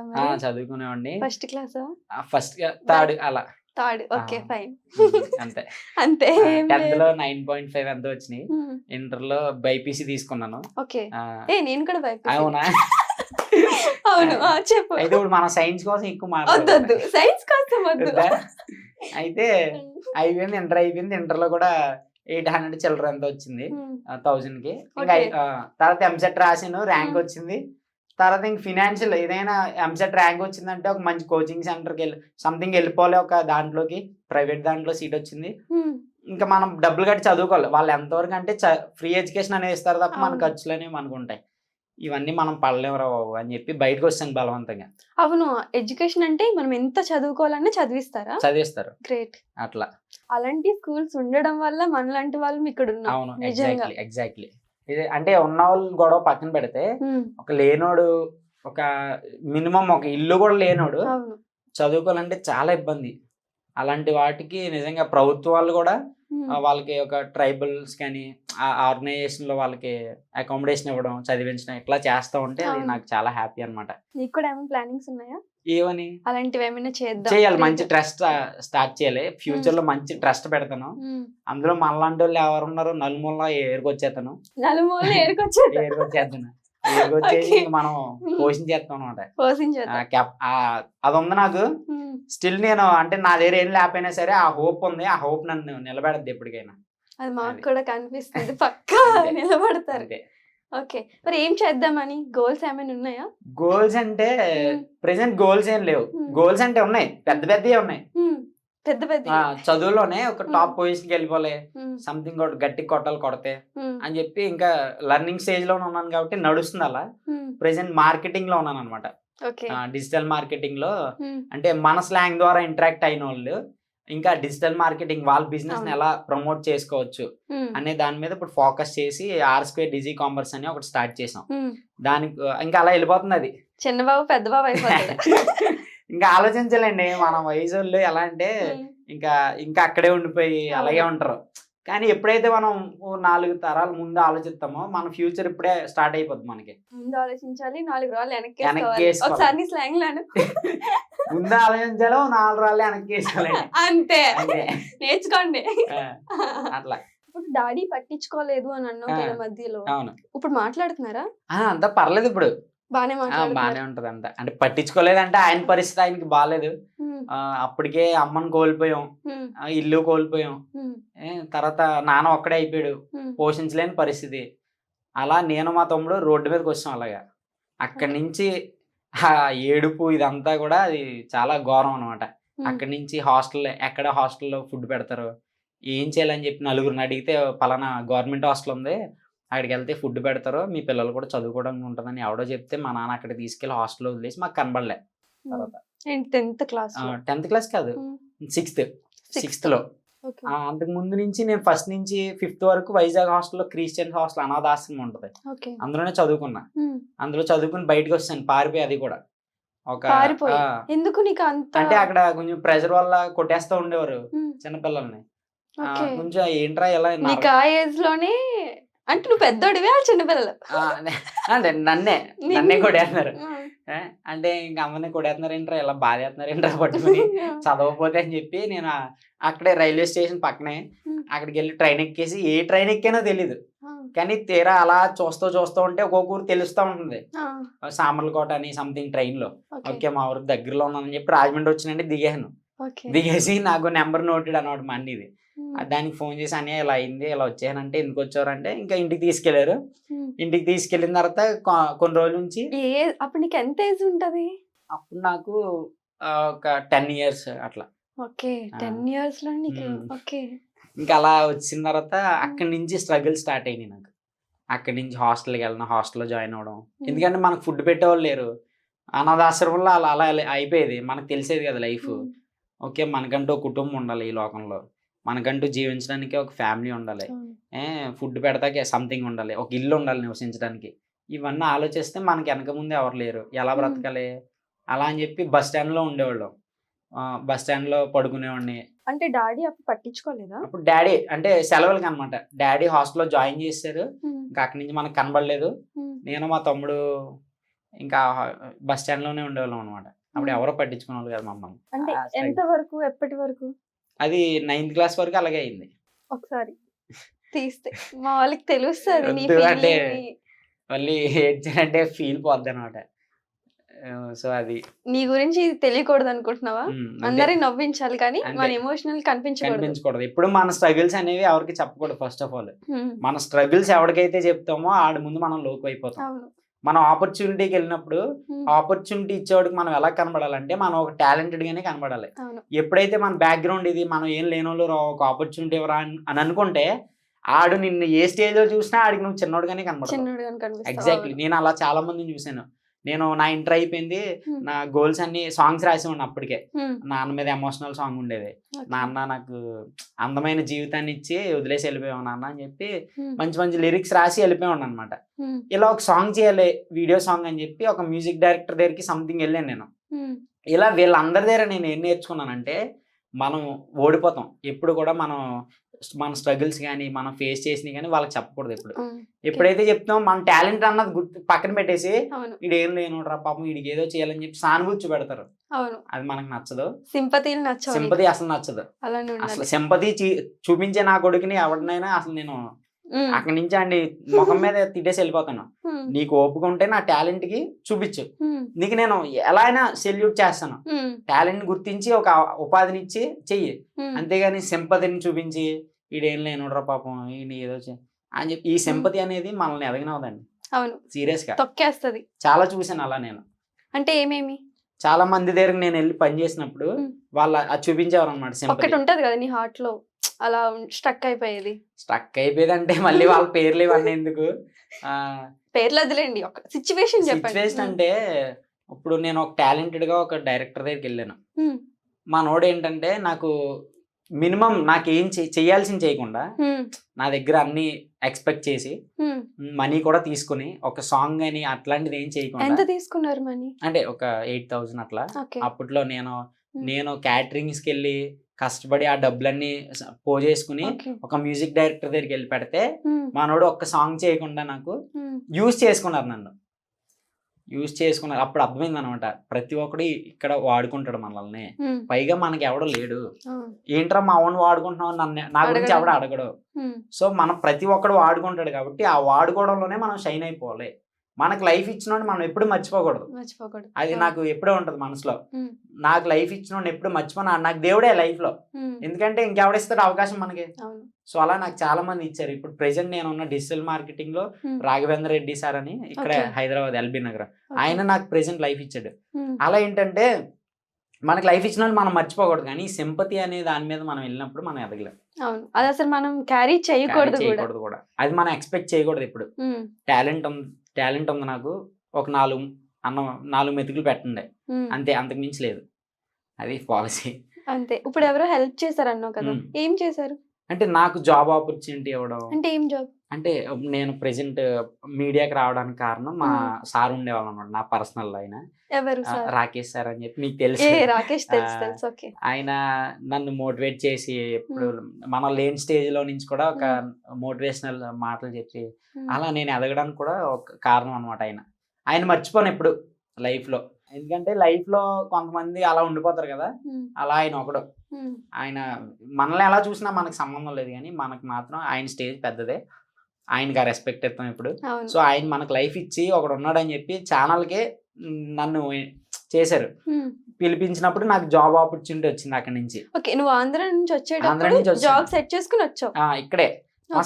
చదువుకునేవాడిని. ఫస్ట్ క్లాస్, ఫస్ట్ థర్డ్ అలా. Third, okay fine. అంతే. అంతే. 10th లో 9.5 ఎంత వచ్చినాయి. ఇంటర్ లో బైపీసీ తీసుకున్నాను. ఓకే, నేను కూడా బైపీసీ. అవునా? అవును, చెప్పు. అయితే ఇప్పుడు మనం సైన్స్ కోసం ఎక్కువ మాట్లాడొద్దు, సైన్స్ కోసం వద్దు. అయితే అయిపోయింది, ఇంటర్ అయిపోయింది. ఇంటర్ లో కూడా 800 చిల్లర ఎంత వచ్చింది, 1000 కి. ఇంకా తర్వాత ఎంసెట్ రాసాను, ర్యాంక్ వచ్చింది. తర్వాత ఇంక ఫినాన్షియల్ ఏదైనా ఎంసెట్ ర్యాంక్ వచ్చిందంటే ఒక మంచి కోచింగ్ సెంటర్కి వెళ్ళి సంథింగ్ వెళ్ళిపోలే, ఒక దాంట్లోకి ప్రైవేట్ దాంట్లో సీట్ వచ్చింది. ఇంకా మనం డబ్బులు కట్టి చదువుకోవాలి. వాళ్ళు ఎంతవరకు అంటే ఫ్రీ ఎడ్యుకేషన్ అనేది ఇస్తారు తప్ప మన ఖర్చులు అనేవి మనకు ఉంటాయి. ఇవన్నీ మనం పడలేమురా బాబు అని చెప్పి బయటకు వస్తాను బలవంతంగా. అవును, ఎడ్యుకేషన్ అంటే మనం ఎంత చదువుకోవాలన్నా చదివిస్తారు. గ్రేట్. అట్లా అలాంటి స్కూల్స్ ఉండడం వల్ల మనలాంటి వాళ్ళు ఇక్కడ ఉన్నాం. అవును, ఎగ్జాక్ట్లీ. ఇది అంటే ఉన్న వాళ్ళు గొడవ పక్కన పెడితే, ఒక లేనోడు, ఒక మినిమం ఒక ఇల్లు కూడా లేనోడు చదువుకోవాలంటే చాలా ఇబ్బంది. అలాంటి వాటికి నిజంగా ప్రభుత్వాలు కూడా వాళ్ళకి ఒక ట్రైబల్స్ కానీ ఆర్గనైజేషన్ లో వాళ్ళకి అకామిడేషన్ ఇవ్వడం, చదివించడం ఇట్లా చేస్తూ ఉంటే అది నాకు చాలా హ్యాపీ అనమాట. నీకు కూడా ఏమైనా ప్లానింగ్స్ ఉన్నాయా? ఏమని? అలాంటివి ఏమైనా చేయాలి, మంచి ట్రస్ట్ స్టార్ట్ చేయాలి. ఫ్యూచర్ లో మంచి ట్రస్ట్ పెడతాను. అందులో మనలాంటి వాళ్ళు ఎవరు ఉన్నారు నలుమూల ఏరుకొచ్చేస్తాను, ఏరుకొచ్చేసి మనం పోషించేస్తాం అనమాట. అది ఉంది నాకు స్టిల్. నేను అంటే నా దగ్గర ఏం లేకపోయినా సరే ఆ హోప్ ఉంది, ఆ హోప్ నన్ను నిలబెడద్దు ఎప్పటికైనా. అది మాకు కూడా కనిపిస్తుంది, పక్కా నిలబడతారు. ఓకే, మరి ఏం చేద్దామని గోల్స్ ఏమైనా ఉన్నాయా? గోల్స్ అంటే ప్రెసెంట్ గోల్స్ ఏం లేవు. గోల్స్ అంటే ఉన్నాయి, పెద్ద పెద్దవి ఉన్నాయి. చదువులోనే ఒక టాప్ పొజిషన్ కి వెళ్ళిపోలే, సంథింగ్ గట్టి కొట్టాలి కొడితే అని చెప్పి ఇంకా లర్నింగ్ స్టేజ్ లో ఉన్నాను కాబట్టి నడుస్తుంది అలా. ప్రెసెంట్ మార్కెటింగ్ లో ఉన్నాను అనమాట. డిజిటల్ మార్కెటింగ్ లో అంటే మన స్లాంగ్ ద్వారా ఇంటరాక్ట్ అయిన వాళ్ళు ఇంకా డిజిటల్ మార్కెటింగ్ వాళ్ళ బిజినెస్ ని ఎలా ప్రమోట్ చేసుకోవచ్చు అనే దాని మీద ఇప్పుడు ఫోకస్ చేసి R2 డిజి కామర్స్ అని ఒకటి స్టార్ట్ చేసాం. దానికి ఇంకా అలా వెళ్ళిపోతుంది. అది చిన్నబాబు పెద్ద బాబు అయిపోతుంది. ఇంకా ఆలోచించాలండి, మన వయసు వాళ్ళు ఎలా అంటే ఇంకా అక్కడే ఉండిపోయి అలాగే ఉంటారు. కానీ ఎప్పుడైతే మనం 4 తరాల ముందు ఆలోచిస్తామో మన ఫ్యూచర్ ఇప్పుడే స్టార్ట్ అయిపోద్ది. మనకి ముందు ఆలోచించాలి, 4 రాళ్ళు వెనక్కి స్లాంగ్ లాను ముందు ఆలోచించాలో 4 రాళ్ళు వెనక్కి వేసుకోవాలి. అంతే, నేర్చుకోండి. అట్లా. ఇప్పుడు డాడీ పట్టించుకోలేదు అని అన్నావు కదా మధ్యలో. అవును. ఇప్పుడు మాట్లాడుతున్నారా? అంతా పర్లేదు, ఇప్పుడు బానే ఉంటది అంట. అంటే పట్టించుకోలేదంటే ఆయన పరిస్థితి ఆయనకి బాగాలేదు. అప్పటికే అమ్మని కోల్పోయాం, ఇల్లు కోల్పోయాం, తర్వాత నాన్న ఒక్కడే అయిపోయాడు, పోషించలేని పరిస్థితి. అలా నేను మా తమ్ముడు రోడ్డు మీదకి వచ్చాం. అలాగా అక్కడి నుంచి ఆ ఏడుపు ఇదంతా కూడా అది చాలా ఘోరం అనమాట. అక్కడి నుంచి ఎక్కడ హాస్టల్లో ఫుడ్ పెడతారు, ఏం చేయాలని చెప్పి నలుగురిని అడిగితే పలానా గవర్నమెంట్ హాస్టల్ ఉంది, అక్కడికి వెళ్తే ఫుడ్ పెడతారు, మీ పిల్లలు కూడా చదువుకోవడానికి ఉంటుందని ఎవడో చెప్తే మా నాన్న అక్కడికి తీసుకెళ్ళి హాస్టల్లో వదిలేసి మాకు కనబడలే. తర్వాత 10th క్లాస్ కాదు, 6th లో. అంతకు ముందు నుంచి నేను ఫస్ట్ నుంచి 5th వరకు వైజాగ్ హాస్టల్లో క్రిస్టియన్ హాస్టల్ అనాథాశ్రమం ఉంటుంది, అందులోనే చదువుకున్నా. అందులో చదువుకుని బయటకు వచ్చాను పారిపోయి. అది కూడా ఎందుకు నీకు అంటే అక్కడ కొంచెం ప్రెషర్ వల్ల కొట్టేస్తా ఉండేవారు చిన్నపిల్లల్ని. కొంచెం ఏంట్రా ఎలా నీకు ఆ ఏజ్ లోనే అంటే నువ్వు పెద్దోడివే చిన్నపిల్లలు అంటే నన్నే కొట్టేస్తున్నారు. అంటే ఇంకా అమ్మని కొట్టేస్తున్నారు ఏంట్రా, ఇలా బాధేస్తున్నారు ఏంట్రా పట్టుకుని చదవకపోతే అని చెప్పి నేను అక్కడే రైల్వే స్టేషన్ పక్కనే అక్కడికి వెళ్ళి ట్రైన్ ఎక్కేసి, ఏ ట్రైన్ ఎక్కానో తెలీదు కానీ తీరా అలా చూస్తూ ఉంటే ఒక్కొక్క ఊరు తెలుస్తూ ఉంటుంది. సామర్లకోట అని సంథింగ్ ట్రైన్ లో. ఓకే మా ఊరికి దగ్గరలో ఉన్నానని చెప్పి రాజమండ్రి వచ్చినండి దిగాను. దిగేసి నాకు నెంబర్ నోటెడ్ అనమాట మా అన్నిది. దానికి ఫోన్ చేసి అని ఇలా అయింది, ఇలా వచ్చానంటే ఎందుకు వచ్చారంటే ఇంకా ఇంటికి తీసుకెళ్లారు. ఇంటికి తీసుకెళ్ళిన తర్వాత కొన్ని రోజుల నుంచి అప్పుడు నీకు ఎంత ఏజ్ ఉంటది? అప్పుడు నాకు ఒక 10 years అట్లా. ఓకే 10 years లో నీకు ఓకే. ఇంకా అలా వచ్చిన తర్వాత అక్కడి నుంచి స్ట్రగుల్ స్టార్ట్ అయినాయి నాకు. అక్కడి నుంచి హాస్టల్కి వెళ్ళిన, హాస్టల్లో జాయిన్ అవ్వడం. ఎందుకంటే మనకు ఫుడ్ పెట్టేవాళ్ళు లేరు, అనాథాశ్రమంలో అలా అలా అయిపోయేది. మనకు తెలిసేది కదా లైఫ్. ఓకే మనకంటూ ఒక కుటుంబం ఉండాలి ఈ లోకంలో, మనకంటూ జీవించడానికి ఒక ఫ్యామిలీ ఉండాలి, ఫుడ్ పెడతాకే సంథింగ్ ఉండాలి, ఒక ఇల్లు ఉండాలి నివసించడానికి. ఇవన్నీ ఆలోచిస్తే మనకి వెనక ముందు ఎవరు లేరు, ఎలా బ్రతకాలి అలా అని చెప్పి బస్ స్టాండ్లో ఉండేవాళ్ళం. బస్ స్టాండ్లో పడుకునేవాడిని. అంటే డాడీ అప్పుడు పట్టించుకోలేదా? అప్పుడు డాడీ అంటే సెలవులకి అనమాట, డాడీ హాస్టల్లో జాయిన్ చేశారు. ఇంకా అక్కడి నుంచి మనకు కనబడలేదు. నేను మా తమ్ముడు ఇంకా బస్ స్టాండ్లోనే ఉండేవాళ్ళం అనమాట. అప్పుడు ఎవరో పట్టించుకునే వాళ్ళు కదా మమ్మల్ని. అంటే ఎంత వరకు, ఎప్పటి వరకు? అది 9th క్లాస్ వరకు అలాగే అయింది. ఒకసారి తీస్తే మా వాళ్ళకి తెలుస్తుంది అంటే మళ్ళీ ఏడ్చానంటే ఫీల్ పోద్ది అనమాట. సో అది నీ గురించి తెలియకూడదు అనుకుంటున్నావా? అందరినీ నవ్వించాలి కానీ మన ఎమోషనల్ కనిపించకూడదు. ఇప్పుడు మన స్ట్రగుల్స్ అనేవి ఎవరికి చెప్పకూడదు. ఫస్ట్ ఆఫ్ ఆల్ మన స్ట్రగుల్స్ ఎవరికైతే చెప్తామో ఆడి ముందు మనం లోకు అయిపోతాం. మనం ఆపర్చునిటీకి వెళ్ళినప్పుడు ఆపర్చునిటీ ఇచ్చేవాడికి మనం ఎలా కనబడాలంటే మనం ఒక టాలెంటెడ్ గానే కనబడాలి. ఎప్పుడైతే మన బ్యాక్గ్రౌండ్ ఇది, మనం ఏం లేని వాళ్ళు ఒక ఆపర్చునిటీ ఎవరా అని అనుకుంటే ఆడు నిన్ను ఏ స్టేజ్ లో చూసినా ఆడికి నువ్వు చిన్నోడుగానే కనబడతావు. ఎగ్జాక్ట్లీ. నేను అలా చాలా మందిని చూసాను. నేను నా ఇంటర్ అయిపోయింది, నా గోల్స్ అన్ని సాంగ్స్ రాసేవాడిని. అప్పటికే నాన్న మీద ఎమోషనల్ సాంగ్ ఉండేది. నాన్న నాకు అందమైన జీవితాన్ని ఇచ్చి వదిలేసి వెళ్ళిపోయావు నాన్న అని చెప్పి మంచి మంచి లిరిక్స్ రాసి వెళ్ళిపోయాను అనమాట. ఇలా ఒక సాంగ్ చేయాలి, వీడియో సాంగ్ అని చెప్పి ఒక మ్యూజిక్ డైరెక్టర్ దగ్గరికి సంథింగ్ వెళ్ళాను నేను. ఇలా వీళ్ళందరి దగ్గర నేను ఏం నేర్చుకున్నానంటే మనం ఓడిపోతాం ఎప్పుడు కూడా. మన స్ట్రగుల్స్ కానీ మనం ఫేస్ చేసినవి కానీ వాళ్ళకి చెప్పకూడదు. ఎప్పుడైతే చెప్తామో మన టాలెంట్ అన్నది పక్కన పెట్టేసి వీడు ఏం లేనురా పాపం వీడికి ఏదో చేయాలని చెప్పి సానుభూతి పెడతారు. అది మనకు నచ్చదు. సింపతి అసలు నచ్చదు. అసలు సింపతి చూపించే నా కొడుకుని ఎవరినైనా అసలు నేను అక్కడి నుంచి అండి ముఖం మీద తిట్టేసి వెళ్ళిపోతాను. నీకు ఓపిక ఉంటే నా టాలెంట్ కి చూపించు, నీకు నేను ఎలా అయినా సెల్యూట్ చేస్తాను. టాలెంట్ గుర్తించి ఒక ఉపాధినిచ్చి చెయ్యి, అంతేగాని సింపతిని చూపించి వీడేం లేనురా పాపం ఈయన ఏదో అని చెప్పి ఈ సింపతి అనేది మనల్ని ఎదగనవదండి. అవును, సీరియస్ గా తొక్కేస్తది. చాలా చూసాను అలా నేను. అంటే ఏమేమి చాలా మంది దగ్గరకు నేను వెళ్ళి పని చేసినప్పుడు వాళ్ళు అది చూపించేవారు అనమాట. సింపతి ఉంటది కదా నీ హార్ట్ లో, అలా స్ట్రక్ అయిపోయేది. స్ట్రక్ అయిపోయేది అంటే మళ్ళీ వాళ్ళ పేర్లు ఇవన్నీ ఎందుకు, పేర్లు వదిలేండి, ఒక సిచ్యువేషన్ చెప్పండి. సిచ్యువేషన్ అంటే ఇప్పుడు నేను ఒక టాలెంటెడ్ గా ఒక డైరెక్టర్ దగ్గరికి వెళ్ళాను. మా నోడు ఏంటంటే నాకు మినిమం నాకేం చెయ్యాల్సింది చేయకుండా నా దగ్గర అన్ని ఎక్స్పెక్ట్ చేసి మనీ కూడా తీసుకుని ఒక సాంగ్ అని అట్లాంటిది ఏం చేయకుండా. ఎంత తీసుకున్నారు మనీ? అంటే ఒక 8,000 అట్లా. అప్పట్లో నేను క్యాటరింగ్స్ కి వెళ్ళి కష్టపడి ఆ డబ్బులన్నీ పోజేసుకుని ఒక మ్యూజిక్ డైరెక్టర్ దగ్గరికి వెళ్ళి పెడితే మనోడు ఒక్క సాంగ్ చేయకుండా నాకు యూజ్ చేసుకున్నారు. నన్ను యూజ్ చేసుకున్నారు. అప్పుడు అర్థమైంది అనమాట, ప్రతి ఒక్కడు ఇక్కడ వాడుకుంటాడు మనల్ని, పైగా మనకి ఎవడో లేడు. ఏంట్రా మా వాడిని వాడుకుంటున్నావు నా గురించి ఎవడ అడగడు. సో మనం ప్రతి ఒక్కడు వాడుకుంటాడు కాబట్టి ఆ వాడుకోవడంలోనే మనం షైన్ అయిపోవాలి. మనకు లైఫ్ ఇచ్చినోడిని మనం ఎప్పుడు మర్చిపోకూడదు. మర్చిపోకూడదు. అది నాకు ఎప్పుడూ ఉంటది మనసులో. ఉమ్. నాకు లైఫ్ ఇచ్చినోడిని ఎప్పుడు మర్చిపోను. నాకు దేవుడే లైఫ్ లో. ఎందుకంటే ఇంకెవడిస్తాడు అవకాశం మనకి. అవును. సో అలా నాకు చాలా మంది ఇచ్చారు. ఇప్పుడు ప్రెసెంట్ నేను ఉన్న డిజిటల్ మార్కెటింగ్ లో రాఘవేంద్ర రెడ్డి సార్ అని ఇక్కడ Okay. Hyderabad LB Nagar, Okay. ఆయన నాకు ప్రెసెంట్ లైఫ్ ఇచ్చాడు. ఉమ్. అలా ఏంటంటే మనకి లైఫ్ ఇచ్చిన వాళ్ళు మనం మర్చిపోకూడదు, కానీ సింపతి అనే దాని మీద మనం వెళ్ళినప్పుడు మనం ఎదగలేం. అవును, అది అసలు మనం క్యారీ చేయకూడదు కూడా. చేయకూడదు కూడా. అది మనం ఎక్స్పెక్ట్ చేయకూడదు. ఇప్పుడు ఉమ్. టాలెంట్ ఉంది నాకు, ఒక 4 మెతుకులు పెట్టండి ఉమ్. అంతే, అంతకు మించి లేదు. అది పాలసీ. అంతే. ఇప్పుడు ఎవరో హెల్ప్ చేశారన్నావు కదా, ఉమ్. ఏం చేశారు? అంటే నాకు జాబ్ ఆపర్చునిటీ ఇవ్వడం. అంటే ఏం జాబ్? అంటే నేను ప్రెసెంట్ మీడియాకి రావడానికి కారణం మా సార్ ఉండేవాళ్ళు అనమాట, నా పర్సనల్ ఆయన. ఎవరు సార్? రాకేష్ సార్ అని చెప్పి మీకు తెలుసు. రాకేష్ తెలుసు తెలుసు. ఓకే. ఆయన నన్ను మోటివేట్ చేసి ఎప్పుడు మనం లేని స్టేజ్ లో నుంచి కూడా ఒక మోటివేషనల్ మాటలు చెప్పి అలా నేను ఎదగడానికి కూడా ఒక కారణం అనమాట ఆయన మర్చిపోను ఎప్పుడు లైఫ్ లో. ఎందుకంటే లైఫ్ లో కొంతమంది అలా ఉండిపోతారు కదా, అలా ఆయన ఒకడు. ఆయన మనల్ని ఎలా చూసినా మనకు సంబంధం లేదు, కానీ మనకు మాత్రం ఆయన స్టేజ్ పెద్దదే, ఆయనకి ఆ రెస్పెక్ట్ ఇస్తాం ఇప్పుడు. సో ఆయన మనకు లైఫ్ ఇచ్చి ఒకడు ఉన్నాడని చెప్పి ఛానల్కే నన్ను చేశారు. పిలిపించినప్పుడు నాకు జాబ్ ఆపర్చునిటీ వచ్చింది అక్కడి నుంచి. ఓకే, నువ్వు ఆంధ్ర నుంచి ఆంధ్ర నుంచి వచ్చేటప్పుడు జాబ్ సెట్ చేసుకుని వచ్చావు? ఇక్కడే మా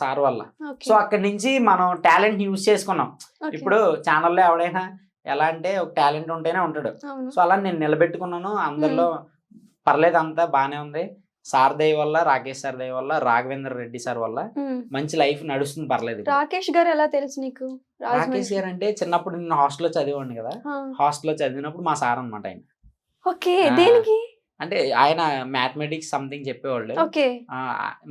సార్ వల్ల. సో అక్కడి నుంచి మనం టాలెంట్ యూజ్ చేసుకున్నాం. ఇప్పుడు ఛానల్లో ఎవడైనా ఎలా అంటే ఒక టాలెంట్ ఉంటేనే ఉంటాడు. సో అలా నేను నిలబెట్టుకున్నాను అందరిలో. పర్లేదు, అంతా బానే ఉంది. సార్ దయ వల్ల, రాకేష్ సార్ దయ వల్ల, రాఘవేంద్ర రెడ్డి సార్ వల్ల మంచి లైఫ్ నడుస్తుంది, పర్లేదు. రాకేష్ గారు ఎలా తెలుసు నీకు? రాకేష్ గారు అంటే చిన్నప్పుడు నేను హాస్టల్లో చదివాను కదా, హాస్టల్లో చదివినప్పుడు మా సార్ అనమాట ఆయన. ఓకే, దేనికి? అంటే ఆయన మ్యాథమెటిక్స్ సంథింగ్ చెప్పేవాళ్ళు. ఓకే.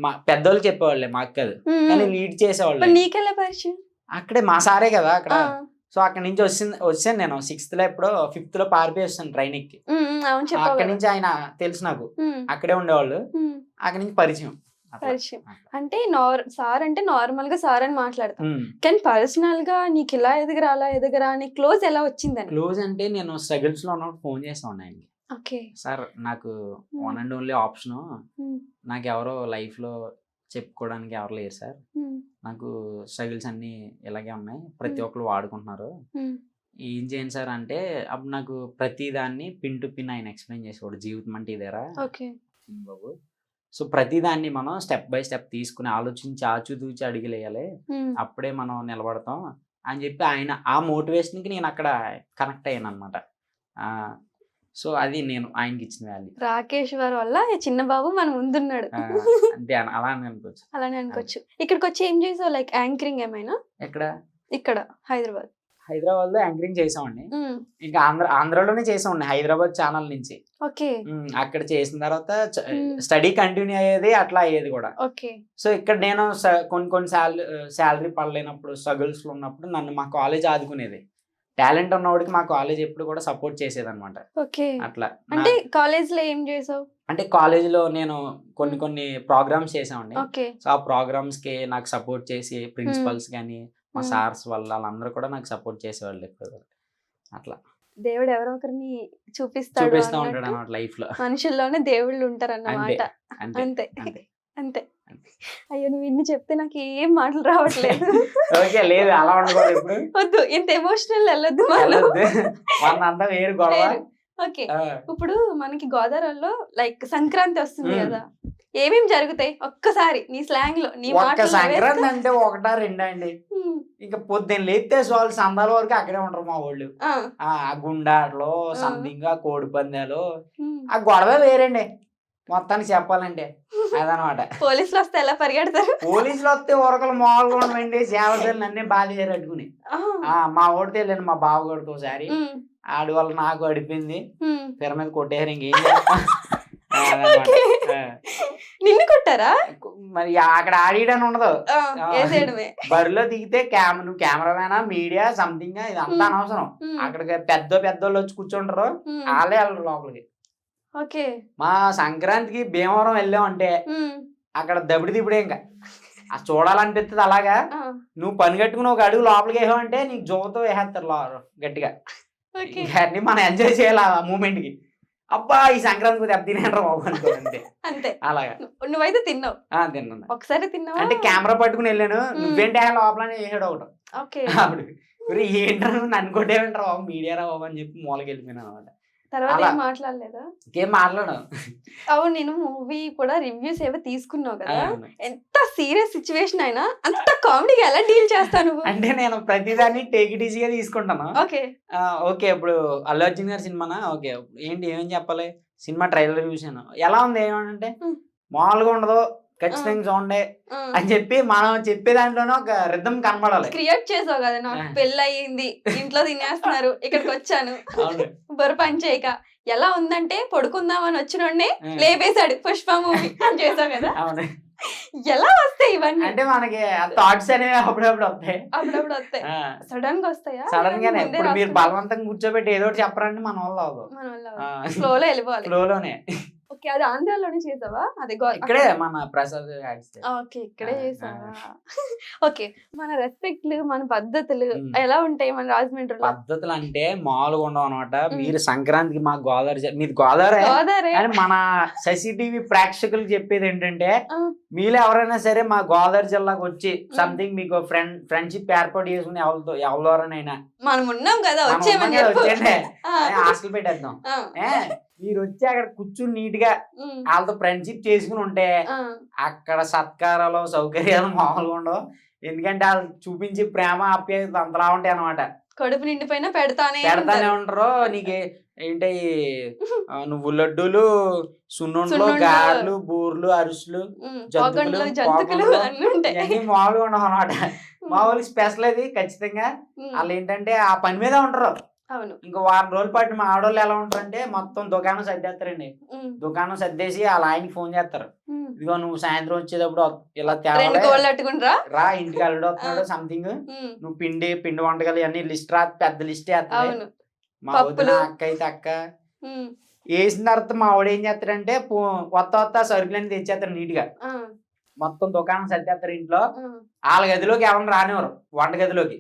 మా పెద్దోళ్ళు చెప్పేవాళ్ళే, మాకు కాదు, కానీ లీడ్ చేసేవాళ్ళు. నీకెలా పరిచయం? అక్కడే మా సారే కదా అక్కడ. సో అక్కడ నుంచి వచ్చాను నేను 6th లో ఎప్పుడో 5th లో పారిపోయి వస్తాను ట్రైన్ ఎక్కి. అక్కడి నుంచి ఆయన తెలుసు నాకు, అక్కడే ఉండేవాళ్ళు. అక్కడి నుంచి పరిచయం. అంటే సార్ అంటే నార్మల్ గా సార్ అని మాట్లాడతాం, కానీ పర్సనల్ గా నీకు ఇలా ఎదగరా అని క్లోజ్ ఎలా వచ్చిందని? క్లోజ్ అంటే నేను స్ట్రగుల్స్ లో ఉన్నప్పుడు ఫోన్ చేస్తాను ఆయనకి. సార్ నాకు వన్ అండ్ ఓన్లీ ఆప్షన్, నాకు ఎవరో లైఫ్ లో చెప్పుకోవడానికి ఎవరు లేరు సార్, నాకు స్ట్రగుల్స్ అన్ని ఇలాగే ఉన్నాయి, ప్రతి ఒక్కరు వాడుకుంటున్నారు, ఏం చేయండి సార్ అంటే అప్పుడు నాకు ప్రతి దాన్ని పిన్ టు పిన్ ఆయన ఎక్స్ప్లెయిన్ చేసేవాడు. జీవితం అంటే ఇదేరా బాబు, సో ప్రతి దాన్ని మనం స్టెప్ బై స్టెప్ తీసుకుని ఆలోచించి ఆచితూచి అడిగిలేయాలి, అప్పుడే మనం నిలబడతాం అని చెప్పి ఆయన ఆ మోటివేషన్కి నేను అక్కడ కనెక్ట్ అయ్యాను అనమాట. సో అది నేను ఆయనకి ఇచ్చిన వాల్యూ. రాకేష్ గారి వల్ల చిన్న బాబు మన ముందున్నాడు అంతే, అలానే అనుకోవచ్చు. ఇక్కడికి వచ్చి ఏం చేసావు? లైక్ యాంకరింగ్ ఏమైనా? ఇక్కడ హైదరాబాద్ లో యాంకరింగ్ చేసామండి. ఇంకా ఆంధ్రలోనే చేసామండి, హైదరాబాద్ ఛానల్ నుంచి. అక్కడ చేసిన తర్వాత స్టడీ కంటిన్యూ అయ్యేది, అట్లా అయ్యేది కూడా. సో ఇక్కడ నేను కొన్ని శాలరీ పడలేనప్పుడు, స్ట్రగుల్స్ లో ఉన్నప్పుడు నన్ను మా కాలేజ్ ఆదుకునేది. టాలెంట్ ఉన్నవాడికి మా కాలేజ్ ఎప్పుడు కూడా సపోర్ట్ చేసేది అనమాట. అట్లా. అంటే కాలేజ్ లో ఏం చేసావు? అంటే కాలేజ్ లో నేను కొన్ని ప్రోగ్రామ్స్ చేసామండి. సో ఆ ప్రోగ్రామ్స్ కి నాకు సపోర్ట్ చేసి ప్రిన్సిపల్స్ గానీ మా సార్స్ వాళ్ళందరూ కూడా నాకు సపోర్ట్ చేసేవాళ్ళు ఎప్పుడు. అట్లా దేవుడు ఎవరో ఒకరిని చూపిస్తా ఉంటాడు అన్నమాట లైఫ్ లో. మనుషుల్లోనే దేవుళ్ళు ఉంటారు అన్నమాట. అంతే అంతే. అయ్యో, నువ్వు ఇన్ని చెప్తే నాకు ఏం మాటలు రావట్లేదు. లేదు అలా ఉండకూడదు, వద్దు, ఇంత ఎమోషనల్ వెళ్ళొద్దు. వేరు గొడవ. ఓకే, ఇప్పుడు మనకి గోదావరిలో లైక్ సంక్రాంతి వస్తుంది కదా, ఏమేం జరుగుతాయి ఒక్కసారి నీ స్లాంగ్ లో? నీ సంక్రాంతి అంటే 1, 2 అండి. ఇంకా పొద్దున్న లేస్తే వాళ్ళు సందాల వరకు అక్కడే ఉంటారు మా వాళ్ళు. ఆ గుండాట్లో సంథింగ్, కోడి పందాలు, ఆ గొడవ వేరండి మొత్తానికి చెప్పాలంటే. అదనమాట. పోలీసులు వస్తే ఎలా పరిగెడతారు? పోలీసులు వస్తే ఒరకలు మామూలుగా ఉండవండి, సేవలు అన్నీ బాగా అట్టుకుని. మా ఓడితే వెళ్ళాను మా బావగడితో ఒకసారి, ఆడి వల్ల నాకు అడిపోయింది, తెర మీద కొట్టేసారు. ఇంకేం నిన్ను కొట్టారా? మరి అక్కడ ఆడియడం ఉండదు, బరిలో దిగితే నువ్వు కెమెరామేనా, మీడియా సంథింగ్, ఇదంతా అనవసరం. అక్కడికి పెద్దోళ్ళు వచ్చి కూర్చుంటారు, వాళ్ళే వెళ్ళరు లోపలికి. మా సంక్రాంతికి భీమవరం వెళ్ళామంటే అక్కడ దబిడి దిబిడే, ఇంకా చూడాలనిపిస్తుంది. అలాగా నువ్వు పని కట్టుకుని ఒక అడుగు లోపలికి వేసావంటే నీకు జోతో వేసేస్తారు గట్టిగా. అన్ని మనం ఎంజాయ్ చేయాలి ఆ మూమెంట్ కి. అబ్బా ఈ సంక్రాంతికి దెబ్బ తినేంటారు బాబు అనుకోండి అంతే. అలాగా. నువ్వైతే తిన్నావు? తిన్నాను. ఒకసారి తిన్నావా? అంటే కెమెరా పట్టుకుని వెళ్ళాను, నువ్వేంటి లోపలనే వేసాడు ఒకటి. ఓకే. అప్పుడు ఏంటారు నువ్వు నన్ను కొట్టేమంటారు బాబు, మీడియా రా బాబు అని చెప్పి మూలకి వెళ్ళిపోయినాను అనమాట. తర్వాత అలా. ఏం మాట్లాడలేదా? ఇంకేం మాట్లాడాను. అవును, నేను మూవీ కూడా రివ్యూస్ ఏవో తీసుకున్నావు కదా, అవును. ఎంత సీరియస్ సిచ్యువేషన్ అయినా అంత కామెడీగా ఎలా డీల్ చేస్తాను? అంటే నేను ప్రతిదాన్ని టేక్ ఇట్ ఈజీగా తీసుకుంటాను. ఓకే. ఓకే ఇప్పుడు అల్లు అర్జున్ గారి సినిమానా, ఓకే ఏంటి ఏమేం చెప్పాలి, సినిమా ట్రైలర్ చూసాను ఎలా ఉంది ఏమంటే మామూలుగా ఉండదు, ఖచ్చితంగా చూడండి అని చెప్పి మనం చెప్పే దాంట్లోనే ఒక రిథం కనబడాలి. క్రియేట్ చేసావు కదా, నాకు పెళ్లి అయ్యింది, ఇంట్లో తినేస్తున్నారు, ఇక్కడికి వచ్చాను బొర పని చేయక, ఎలా ఉందంటే పడుకుందామని వచ్చినోడ్నే లేపేశాడు పుష్ప మూవీ అని చేసావు కదా. అవును. ఎలా వస్తాయి ఇవన్నీ? అంటే మనకి థాట్స్ అనేవి అప్పుడప్పుడు వస్తాయి, అప్పుడప్పుడు వస్తాయి, సడన్ గా వస్తాయా? సడన్ గానే. ఇప్పుడు మీరు బలవంతంగా కూర్చోబెట్టి ఏదో ఒకటి చెప్పరంటే మన వల్ల అవ్వదు, ఫ్లోలో వెళ్ళిపోవాలి. ఫ్లోలోనే. ఓకే, అది ఆంధ్రాలోనే చేసావా? అది ఇక్కడే మన ప్రసాద్. ఓకే, ఇక్కడే చేసావా? ఓకే, మన రెస్పెక్ట్లు మన పద్ధతులు ఎలా ఉంటాయి మన రాజమండ్రిలో? పద్ధతులు అంటే మామూలుగా ఉండవు అనమాట. మీరు సంక్రాంతికి మా గోదావరి, మీది గోదావరి అని మన శశి టీవీ ప్రేక్షకులు చెప్పేది ఏంటంటే, మీలో ఎవరైనా సరే మా గోదావరి జిల్లాకు వచ్చి సంథింగ్ మీకు ఫ్రెండ్షిప్ ఏర్పాటు చేసుకుని ఎవరినైనా మనం ఉన్నాం కదా, వచ్చేయండి, హాస్టల్ పెట్టేద్దాం. మీరు వచ్చి అక్కడ కూర్చుని నీట్ గా వాళ్ళతో ఫ్రెండ్షిప్ చేసుకుని ఉంటే అక్కడ సత్కారాలు సౌకర్యాలు మామూలుగా ఉండవు. ఎందుకంటే వాళ్ళు చూపించి ప్రేమ ఆప్యాయత అంతలా ఉంటాయి అనమాట. కడుపు నిండిపోయినా పెడతానే ఉంటారు. నీకు ఏంటి నువ్వు లడ్డూలు, సున్నుండలు, గారెలు, బూర్లు, అరుసులు, జంతుకులు అన్ని మామూలుగా ఉండవు అనమాట. మామూలు స్పెషల్ అది ఖచ్చితంగా. వాళ్ళు ఏంటంటే ఆ పని మీద ఉంటారు. ఇంకా వారం రోజుల పాటు మా ఆడవాళ్ళు ఎలా ఉంటారంటే మొత్తం దుకాణం సర్దేస్తారండి. దుకాణం సర్దేసి వాళ్ళ ఆయనకి ఫోన్ చేస్తారు, ఇదిగో నువ్వు సాయంత్రం వచ్చేటప్పుడు ఇలా రా, ఇంటికి అల్లుడు వస్తున్నాడు సంథింగ్, నువ్వు పిండి వంటకాలు అన్ని లిస్ట్ రా, పెద్ద లిస్ట్ వేస్తాడు. మా వదిన అక్క అయితే అక్క వేసిన తర్వాత మా ఆవిడ ఏం చేస్తాడంటే కొత్త సరుకులన్నీ తెచ్చేస్తారు నీట్ గా. మొత్తం దుకాణం సర్దేస్తారు ఇంట్లో. వాళ్ళ గదిలోకి ఎవరిని రానివ్వరు, వంట గదిలోకి.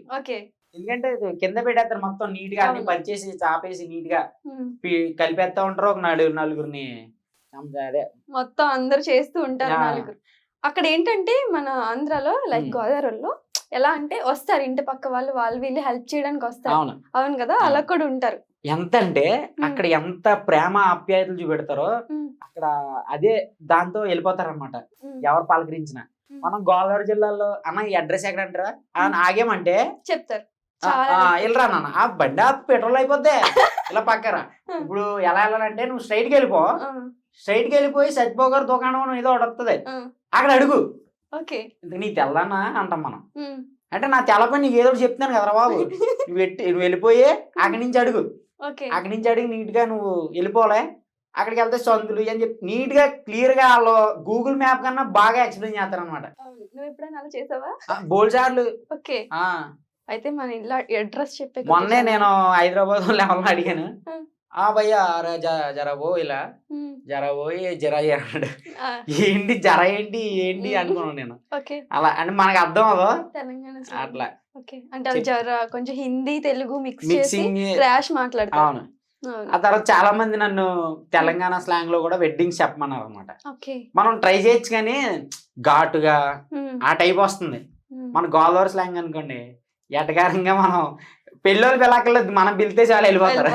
ఎందుకంటే కింద పెట్టేస్తారు మొత్తం నీట్ గా, అన్ని పరిచేసి చాపేసి నీట్ గా కలిపేస్తా ఉంటారు. ఒక నలుగురిని అదే మొత్తం అందరు చేస్తూ ఉంటారు నలుగురు. అక్కడ ఏంటంటే మన ఆంధ్రాలో లైక్ గోదావరిలో ఎలా అంటే వస్తారు ఇంటి పక్క వాళ్ళు వీళ్ళు హెల్ప్ చేయడానికి వస్తారు. అవును కదా, అలా కూడా ఉంటారు. ఎంత అంటే అక్కడ ఎంత ప్రేమ ఆప్యాయతలు చూపెడతారో అక్కడ అదే దాంతో వెళ్ళిపోతారు అనమాట ఎవరు పలకరించిన. మనం గోదావరి జిల్లాలో అన్న ఈ అడ్రస్ ఎక్కడ అంటారా ఆగేమంటే చెప్తారు, వెళ్ళరా నాన్న ఆ బండి పెట్రోల్ అయిపోద్ది ఇలా పక్కరా. ఇప్పుడు ఎలా వెళ్ళాలంటే నువ్వు స్ట్రైట్ కి వెళ్ళిపో, స్ట్రైట్ కి వెళ్ళిపోయి సత్యపోగారు దుకాణం ఏదో ఒకటి వస్తుంది, అక్కడ అడుగు. నీ తెల్లనా అంటాం మనం. అంటే నా తెల్లపై నీకు ఏదో ఒకటి చెప్తాను కదరా బాబు, నువ్వు వెళ్ళిపోయి అక్కడి నుంచి అడుగు, అక్కడి నుంచి అడిగి నీట్ గా నువ్వు వెళ్ళిపోలే. అక్కడికి వెళ్తే సందులు అని చెప్పి నీట్ గా క్లియర్ గా వాళ్ళు గూగుల్ మ్యాప్ కన్నా బాగా ఎక్స్ప్లెయిన్ చేస్తారు అనమాట. బోల్ సార్లు. అయితే మన ఇల్లు అడ్రస్ చెప్పే మొన్నే నేను హైదరాబాద్ లెవెల్ అడిగాను, భయ్యా జరబో ఇలా జరబోయి జర అన్నాడు. ఏంటి జర ఏంటి అనుకున్నాను నేను. అలా అంటే మనకు అర్థం అవదు అట్లా. అంటే కొంచెం హిందీ తెలుగు మిక్సింగ్ మాట్లాడతాను. అవును. ఆ తర్వాత చాలా మంది నన్ను తెలంగాణ స్లాంగ్ లో కూడా వెడ్డింగ్స్ చెప్పమన్నారు అనమాట. మనం ట్రై చేయొచ్చు కానీ ఘాటుగా ఆ టైప్ వస్తుంది. మన గోదావరి స్లాంగ్ అనుకోండి ఎటకారంగా మనం పెళ్ళోళ్ళు పిల్లకలేదు, మనం పిలితే చాలా వెళ్ళిపోతారు,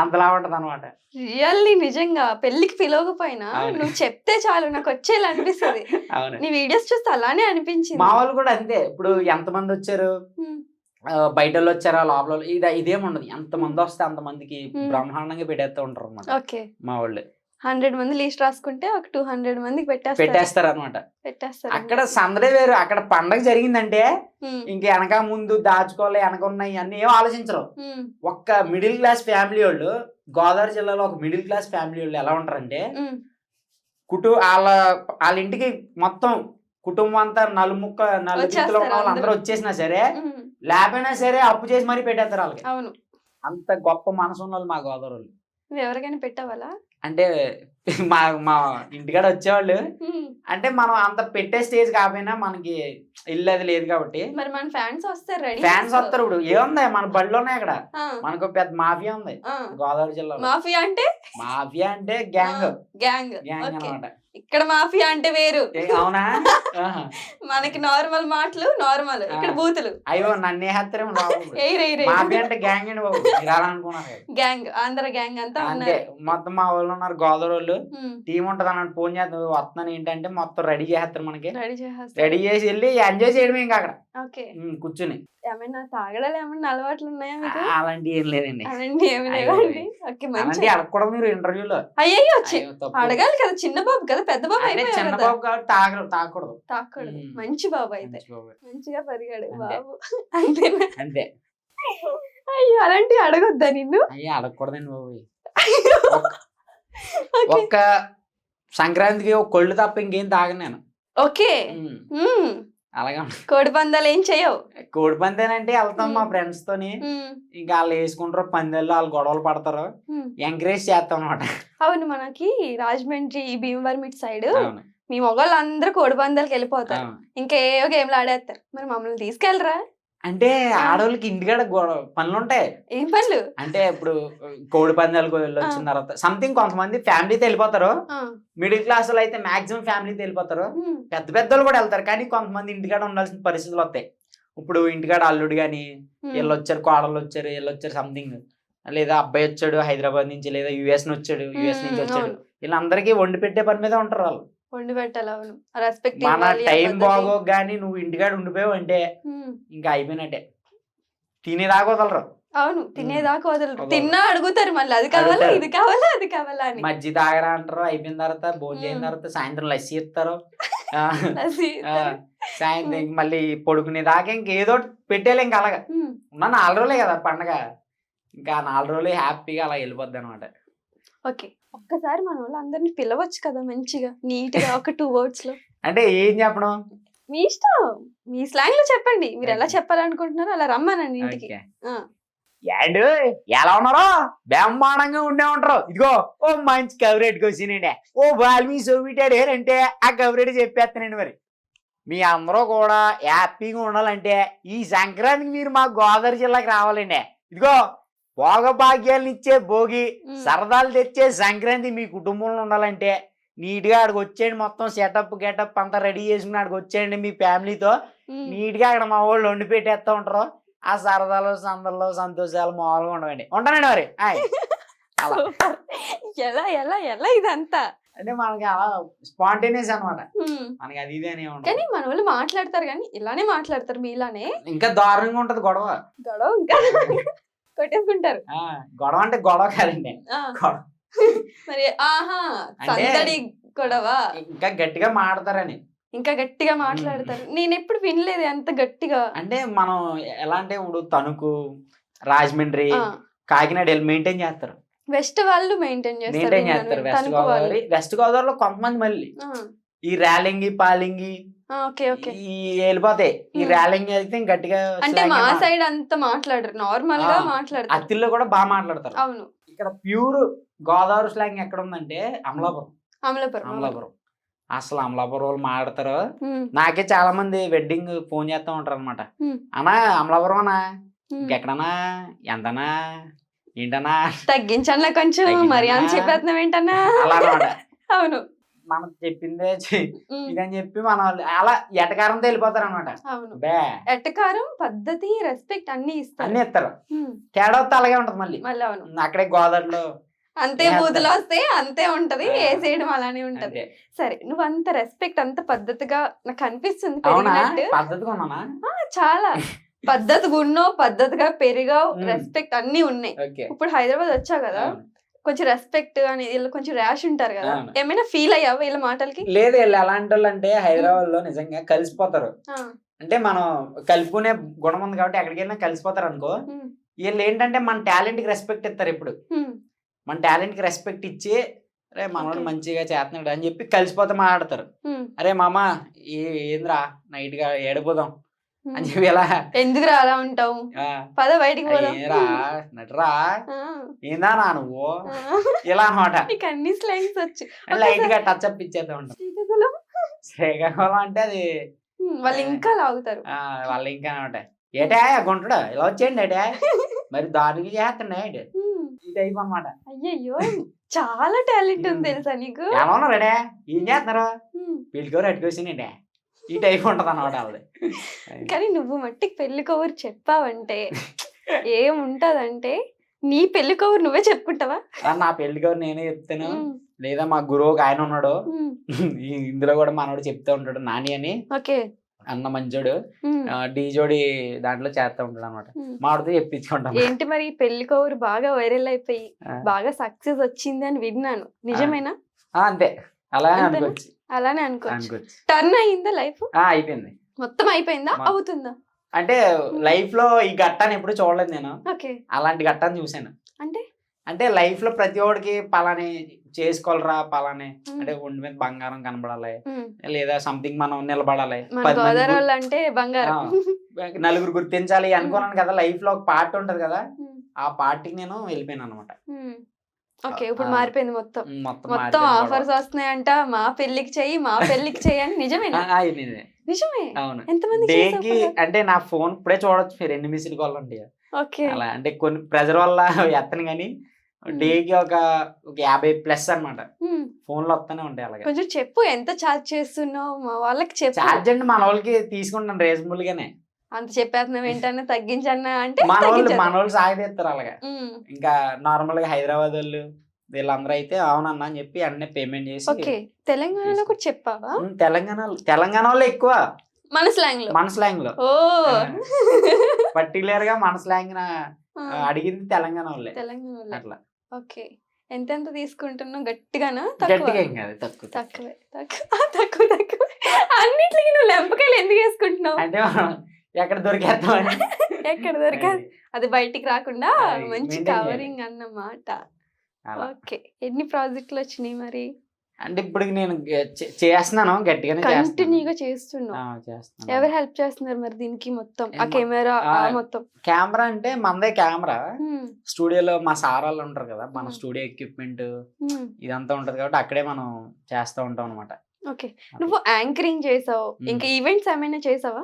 అంతలా ఉంటది అనమాట. రియల్లీ నిజంగా పెళ్లికి పిలవకపోయినా నువ్వు చెప్తే చాలు నాకు వచ్చేలా అనిపిస్తుంది. నీ వీడియోస్ చూస్తే అలానే అనిపించింది. మా వాళ్ళు కూడా అంతే. ఇప్పుడు ఎంత మంది వచ్చారు, బయట వాళ్ళు వచ్చారా లోపల ఇదేముండదు, ఎంత మంది వస్తే అంత మందికి బ్రహ్మాండంగా పెట్టేస్తూ ఉంటారు అనమాట మా వాళ్ళు. 100 మంది లిస్ట్ రాసుకుంటే ఒక 200 మందికి పెట్టేస్తారు అనమాట. అక్కడ సందడే వేరు. అక్కడ పండగ జరిగిందంటే ఇంక వెనక ముందు దాచుకోవాలి, వెనక ఉన్నాయి అన్ని ఏం ఆలోచించరు. ఒక్క మిడిల్ క్లాస్ ఫ్యామిలీ వాళ్ళు గోదావరి జిల్లాలో ఒక మిడిల్ క్లాస్ ఫ్యామిలీ వాళ్ళు ఎలా ఉంటారంటే వాళ్ళ ఇంటికి మొత్తం కుటుంబం అంతా నలుగురు ఉన్న వాళ్ళు అందరూ వచ్చేసినా సరే లేకపోయినా సరే అప్పు చేసి మరీ పెట్టేస్తారు వాళ్ళకి. అంత గొప్ప మనసు ఉన్న వాళ్ళు మా గోదావరి వాళ్ళు. ఎవరికైనా పెట్టావాలా అంటే మా ఇంటికాడ వచ్చేవాళ్ళు. అంటే మనం అంత పెట్టే స్టేజ్ కాకపోయినా మనకి ఇల్లు అది లేదు కాబట్టి మరి మన ఫ్యాన్స్ వస్తారు. ఇప్పుడు ఏముంది మన బడిలోనే అక్కడ మనకు పెద్ద మాఫియా ఉంది గోదావరి జిల్లాలో. మాఫియా అంటే మాఫియా అంటే గ్యాంగ్ గ్యాంగ్. Gang okay. అనమాట. ఇక్కడ మాఫియా అంటే వేరు. అవునా? ఆహా. మనకి నార్మల్ మాటలు నార్మల్, ఇక్కడ బూతులు. అయ్యో నన్నే హత్రం ఎయిరే మాఫియా అంటే గ్యాంగ్ అండి బాబు, మీరు అలా అనుకున్నారు. గ్యాంగ్, ఆంధ్ర గ్యాంగ్ అంతా అంతే, ఉన్నారు. మొత్తం మా వాళ్ళు ఉన్నారు, గోదావరి వాళ్ళు ఉమ్, టీం ఉంటది అన్నట్టు. ఫోన్ చేస్తాను వస్తున్నాను ఏంటంటే మొత్తం రెడీ చేస్తారు మనకి. రెడీ చేసేస్తారు. రెడీ చేసి వెళ్ళి ఎంజాయ్ చేయడమే ఇంకా అక్కడ ఓకే. కూర్చుని. ఏమైనా తాగడాలు ఏమైనా అలవాట్లు ఉన్నాయా మీకు? అలాంటి ఏం లేదండి. అలాంటి ఏమి లేవండి. ఓకే, మంచి. అలాంటి అడగకూడదు మీరు ఇంటర్వ్యూలో. అయ్యో అయ్యో, తప్పు. అడగాలి కదా, చిన్న బాబు కదా, పెద్ద బాబు అంటే అయిపోయాడు చిన్న కదా. బాబు కాబట్టి తాగకూడదు. తాకూడదు. ఉమ్. మంచి బాబు అయితే. మంచి బాబు. మంచిగా పెరిగాడు అంతే. బాబు. అంతేనా? అంతే. అయ్యో, అలాంటివి అడగొద్దా నిన్ను? అయ్యి అడగకూడదండి బాబు. ఓకే. ఒక్క సంక్రాంతికి ఒక కొళ్ళు తప్ప ఇంకేం తాగను నేను. ఓకే. ఉమ్. ఉమ్. అలాగే కోడి పందాలు ఏం చేయవు? కోడి పందేనంటే వెళ్తాం మా ఫ్రెండ్స్ తోని. ఉమ్, ఇంకా వాళ్ళు వేసుకుంటారు పందేళ్ళు, వాళ్ళు గొడవలు పడతారు, ఉమ్. ఎంకరేజ్ చేస్తాం అనమాట. అవును, మనకి రాజమండ్రి భీమవరం ఇటు సైడ్ అవును, మీ మొగోళ్ళు అందరూ కోడి పందాలకు వెళ్ళిపోతారు. అవును. ఇంకా ఏవో గేమ్లు ఆడేస్తారు. మరి మమ్మల్ని తీసుకెళ్ళరా? అంటే ఆడవాళ్ళకి ఇంటికాడ పనులు ఉంటాయి. ఏం పనులు? అంటే ఇప్పుడు కోడి పందాలకు వెళ్ళొచ్చిన తర్వాత సంథింగ్ కొంతమంది ఫ్యామిలీతో వెళ్ళిపోతారు. ఆ, మిడిల్ క్లాస్ లో అయితే మాక్సిమం ఫ్యామిలీతో వెళ్ళిపోతారు. ఉమ్, పెద్ద పెద్దలు కూడా వెళ్తారు, కానీ కొంతమంది ఇంటికాడ ఉండాల్సిన పరిస్థితులు వస్తాయి. ఇప్పుడు ఇంటికాడ అల్లుడు గాని ఉమ్, వీళ్ళు వచ్చారు, కోడళ్ళు వచ్చారు, వీళ్ళు వచ్చారు సంథింగ్, లేదా అబ్బాయి వచ్చాడు హైదరాబాద్ నుంచి, లేదా యుఎస్ నుంచి వచ్చాడు, యుఎస్ నుంచి వచ్చాడు, అవును. వీళ్ళందరికీ వండి పెట్టే పని మీద ఉంటారు వాళ్ళు. వండి పెట్టాలి. అవును, రెస్పెక్ట్ మన ఇవ్వాలి. టైం పద్ధతి. బాగో గానీ నువ్వు ఇంటికాడ ఉండిపోయావు అంటే ఉమ్, ఇంకా అయిపోయినట్టే. తినేదాకా వదలరు. అవును, తినేదాకా వదలరు. వదలరు. తిన్నా అడుగుతారు మళ్ళీ, అది కావాలా, అడుగుతారు. ఇది కావాలా, అది కావాలా అని. మజ్జి తాగరా అంటారు, అయిపోయిన తర్వాత భోజనం చేసిన ఉమ్. తర్వాత సాయంత్రం లస్సీ ఇస్తారు. ఆ, అది ఆ, సాయంత్రం ఇంక మళ్ళీ పడుకునే దాకా ఇంకేదో పెట్టేలే ఇంకా అలాగా. ఉమ్, ఉన్న 4 రోజులే కదా పండగ, ఇంకా 4 రోజులు హ్యాపీగా అలా వెళ్ళిపోద్ది అనమాట. ఓకే. ఒక్కసారి మన వాళ్ళు అందరిని పిలవచ్చు కదా మంచిగా, నీట్ గా, ఒక 2 words లో. అంటే ఏం చెప్పడం? మీ ఇష్టం, మీ స్లాంగ్ లో చెప్పండి. మీరు ఎలా Okay. చెప్పాలనుకుంటున్నారో అలా రమ్మనండి ఇంటికి. ఓకే. ఆ, ఏండు ఎలా ఉన్నారో బ్రహ్మాండంగా ఉండే ఉంటారు. ఇదిగో ఓ మంచి కవరేట్ వచ్చినండి, ఓ బాల్మీ సోవిటాడు అంటే ఆ కవరేట్ చెప్పేస్తానండి. మరి మీ అందరూ కూడా హ్యాపీగా ఉండాలంటే ఈ సంక్రాంతికి మీరు మా గోదావరి జిల్లాకి రావాలండి. ఇదిగో భోగభాగ్యాలను ఇచ్చే భోగి, సరదాలు తెచ్చే సంక్రాంతి మీ కుటుంబంలో ఉండాలంటే నీట్గా అక్కడికి వచ్చేయండి. మొత్తం సెటప్ గెటప్ అంతా రెడీ చేసుకుని అక్కడికి వచ్చేయండి మీ ఫ్యామిలీతో. ఉమ్. నీట్గా అక్కడ మా వాళ్ళు వండి పెట్టేస్తూ ఉంటారు. ఆ సరదాలు సందర్లు సంతోషాలు మామూలుగా ఉండవండి. ఉంటానండి మరి. హాయ్. అలా సూపర్. ఎలా ఎలా ఎలా ఇదంతా? అంటే మనకి అలా స్పాంటేనియస్ అనమాట. ఉమ్. మనకి అది ఇది అని ఉండదు. కానీ మన వాళ్ళు మాట్లాడతారు, కానీ ఇలానే మాట్లాడతారు మీలానే. ఇంకా దారుణంగా ఉంటది గొడవ. గొడవ ఇంకా కొట్టేసుకుంటారు. ఆ, గొడవ అంటే గొడవ కాదండి, ఆ, గొడవ మరి ఆహా, అంటే సందడి గొడవ. ఇంకా గట్టిగా మాడతారని. ఇంకా గట్టిగా మాట్లాడతారు. నేను ఎప్పుడు వినలేదు అంత గట్టిగా. అంటే మనం ఎలా అంటే ఇప్పుడు తణుకు, రాజమండ్రి, ఆ, కాకినాడ మెయింటైన్ చేస్తారు. వెస్ట్ వాళ్ళు మెయింటైన్ చేస్తారు. మెయింటైన్ విన్నాను. చేస్తారు వెస్ట్ తణుకు వాళ్ళు. గోదావరి. వెస్ట్ గోదావరిలో కొంతమంది మళ్ళీ ఆ, ఈ ర్యాలింగి పాలింగి ఆ, ఓకే ఓకే. ఈ వెళ్ళిపోతాయి. ఈ ఉమ్. ర్యాలింగ్ అయితే గట్టిగా అంటే slang మా ఏ సైడ్ అంత మాట్లాడరు, నార్మల్ గా ఆ, మాట్లాడతారు. అత్తిల్లో కూడా బాగా మాట్లాడతారు. అవును. ఇక్కడ ప్యూర్ గోదావరి స్లాంగ్ ఎక్కడ ఉందంటే అమలాపురం. అమలాపురం. అమలాపురం అసలు అమలాపురం వాళ్ళు మాట్లాడతారు. ఉమ్, నాకే చాలా మంది వెడ్డింగ్ ఫోన్ చేస్తూ ఉంటారు అనమాట. ఉమ్, అన్నా అమలాపురం అన్నా, ఉమ్. ఇంకెక్కడన్నా, ఎంతనా, ఏంటన్నా, తగ్గించన్నా కొంచెం, తగ్గించన్నా. మరి అని చెప్పేస్తున్నాం ఏంటన్నా? అలా అనమాట. అవును. మనం చెప్పిందే ఉమ్, ఇదని చెప్పి మన వాళ్ళు అలా ఎటకారంతో వెళ్ళిపోతారు అనమాట. అవును. బే ఎట్టకారం, పద్ధతి, రెస్పెక్ట్ అన్ని ఇస్తారు. అన్ని ఇస్తారు. ఉమ్, తేడా వస్తే అలాగే ఉంటది మళ్ళీ. మళ్ళీ అవును. అక్కడే గోదావరిలో అంతే చేస్తారు. బూతులు వస్తే అంతే ఉంటది, ఆ. వేసేయడం అలానే ఉంటది. అంతే. సరే, నువ్వు అంత రెస్పెక్ట్, అంత పద్ధతిగా నాకు అనిపిస్తుంది అవునా? పెరిగినట్టు. పద్ధతిగా ఉన్నానా? చాలా పద్ధతిగా ఉన్నావు, పద్ధతిగా పెరిగావు, ఉమ్. రెస్పెక్ట్ అన్ని ఉన్నాయి. ఓకే. ఇప్పుడు హైదరాబాద్ వచ్చావు కదా, అవును. కొంచెం రెస్పెక్ట్ అని వీళ్ళు కొంచెం ర్యాష్ ఉంటారు కదా, అవును. ఏమైనా ఫీల్ అయ్యావా వీళ్ళ మాటలకి? లేదు వీళ్ళు ఎలాంటి వాళ్ళు అంటే హైదరాబాద్ లో నిజంగా కలిసిపోతారు. ఆ, అంటే మనం కలుపుకునే గుణం ఉంది కాబట్టి ఎక్కడికి వెళ్ళినా కలిసిపోతారు అనుకో. ఉమ్, వీళ్ళు ఏంటంటే మన టాలెంట్ కి రెస్పెక్ట్ ఇస్తారు. ఇప్పుడు ఉమ్, మన టాలెంట్ కి రెస్పెక్ట్ ఇచ్చి అరే మనోడు Okay. మంచిగా చేస్తున్నాడు అని చెప్పి కలిసిపోతే మాట్లాడతారు. ఉమ్, అరే మామ ఏంద్రా నైట్ గా ఏడిపోదాం ఉమ్. అని చెప్పి ఇలా ఎందుకురా అలా ఉంటావు, ఆ, పద బయటికి పోదాం. ఏరా నటరా ఆ, ఏందా నా నువ్వు ఆ. ఇలా అనమాట. నీకు అన్ని స్లాంగ్స్ వచ్చు. లైట్ గా టచ్ అప్ ఇచ్చేస్తా ఉంటాం. శ్రీకాకుళం. శ్రీకాకుళం అంటే అది వాళ్ళు ఇంకా లాగుతారు. వాళ్ళు ఇంకా అనమాట. ఏటా గుంటడు ఇలా వచ్చేయండి ఏటా మరి దానికి చేస్తుండే ఈ టైప్ అనమాట. అయ్యయ్యో చాలా టాలెంట్ ఉంది తెలుసా నీకు. ఏమన్నా రెడే ఏం చేస్తున్నారు పెళ్ళికోరు అట్టుకొచ్చినండి ఈ టైప్ ఉంటది అనమాట వాళ్ళది. కానీ నువ్వు మట్టికి పెళ్లి కబురు చెప్పావంటే ఏముంటదంటే నీ పెళ్లి కబురు నువ్వే చెప్పుకుంటావా? నా పెళ్లికోరు నేనే చెప్తాను, లేదా మా గురువు ఒక ఆయన ఉన్నాడు ఇందులో కూడా మనోడు చెప్తా ఉంటాడు నాని అని, ఓకే అన్న మంచోడు డీజోడి దాంట్లో చేస్తా ఉంటాడు అనమాట. మాడితో చెప్పించుకుంటాం. ఏంటి మరి పెళ్లి కబురు బాగా వైరల్ అయిపోయి బాగా సక్సెస్ వచ్చింది అని విన్నాను, నిజమేనా? అంతే అలానే అనుకోవచ్చు. అలానే అనుకోవచ్చు. టర్న్ అయ్యిందా లైఫ్? అయిపోయింది. మొత్తం అయిపోయిందా? అవుతుందా? అంటే లైఫ్ లో ఈ ఘట్టాన్ని ఎప్పుడు చూడలేదు నేను. ఓకే అలాంటి ఘట్టాన్ని చూసాను. అంటే లైఫ్ లో ప్రతి ఒక్కడికి పలాని చేసుకోవాలరా, పలాని అంటే ఒంటి మీద బంగారం కనబడాలి, లేదా సంథింగ్ మనం నిలబడాలి, అంటే బంగారం నలుగురు గుర్తించాలి అనుకున్నాను కదా. లైఫ్ లో ఒక పార్ట్ ఉంటది కదా, ఆ పార్టీకి నేను వెళ్ళిపోయాను అనమాట. ఓకే ఇప్పుడు మారిపోయింది మొత్తం. మొత్తం ఆఫర్స్ వస్తున్నాయంట, మా పెళ్లికి చెయ్యి మా పెళ్లికి చెయ్యి అని. నిజమేనా? నిజమే. అవును. ఎంతమంది డేకి అంటే నా ఫోన్ ఇప్పుడే చూడొచ్చు, 2 మిస్డ్ కాల్ ఉంటాయి అలా. అంటే కొన్ని ప్రెజర్ వల్ల ఎత్తను కానీ డేకి ఒక 50+ అనమాట ఫోన్ లో వస్తూనే ఉంటాయి. అలాగే కొంచెం చెప్పు ఎంత ఛార్జ్ చేస్తున్నావు మా వాళ్ళకి చెప్పు. ఛార్జ్ అంటే మన వాళ్ళకి తీసుకుంటాను రీజనబుల్ గానే. అంత చెప్పేస్తున్నావు ఏంటన్నా తగ్గించన్నా అంటే మన వాళ్ళు సాగదీస్తారు అలాగా. ఇంకా నార్మల్ గా హైదరాబాద్ వాళ్ళు వీళ్ళందరూ అయితే అవునన్నా అని చెప్పి అన్నీ పేమెంట్ చేసి. ఓకే తెలంగాణలో కూడా చెప్పావా? తెలంగాణ వాళ్ళు ఎక్కువ మన స్లాంగ్ లో పర్టికులర్ గా మన స్లాంగ్ అడిగింది తెలంగాణ వాళ్ళే. అట్లా. ఓకే ఎంత తీసుకుంటున్నావు? గట్టిగానా? గట్టిగా ఏం కాదు, తక్కువే. అన్నిటికీ నువ్వు లెంపకాయలు ఎందుకు వేసుకుంటున్నావు? అంటే ఎక్కడ దొరికేస్తామని. ఎక్కడ దొరికేది అది బయటికి రాకుండా మంచి కవరింగ్ అన్నమాట. ఓకే ఎన్ని ప్రాజెక్టులు వచ్చినాయి మరి? అంటే ఇప్పుడు నేను చేస్తున్నాను, గట్టిగానే కంటిన్యూగా చేస్తున్నాను. ఎవరు హెల్ప్ చేస్తున్నారు మరి దీనికి? మొత్తం ఆ కెమెరా మొత్తం కెమెరా అంటే మనదే కెమెరా. స్టూడియోలో మా సార్ వాళ్ళు ఉంటారు కదా, మన స్టూడియో ఎక్విప్మెంట్ ఇదంతా ఉంటది కాబట్టి అక్కడే మనం చేస్తూ ఉంటాం అనమాట. ఓకే నువ్వు యాంకరింగ్ చేసావు, ఇంకా ఈవెంట్స్ ఏమైనా చేసావా?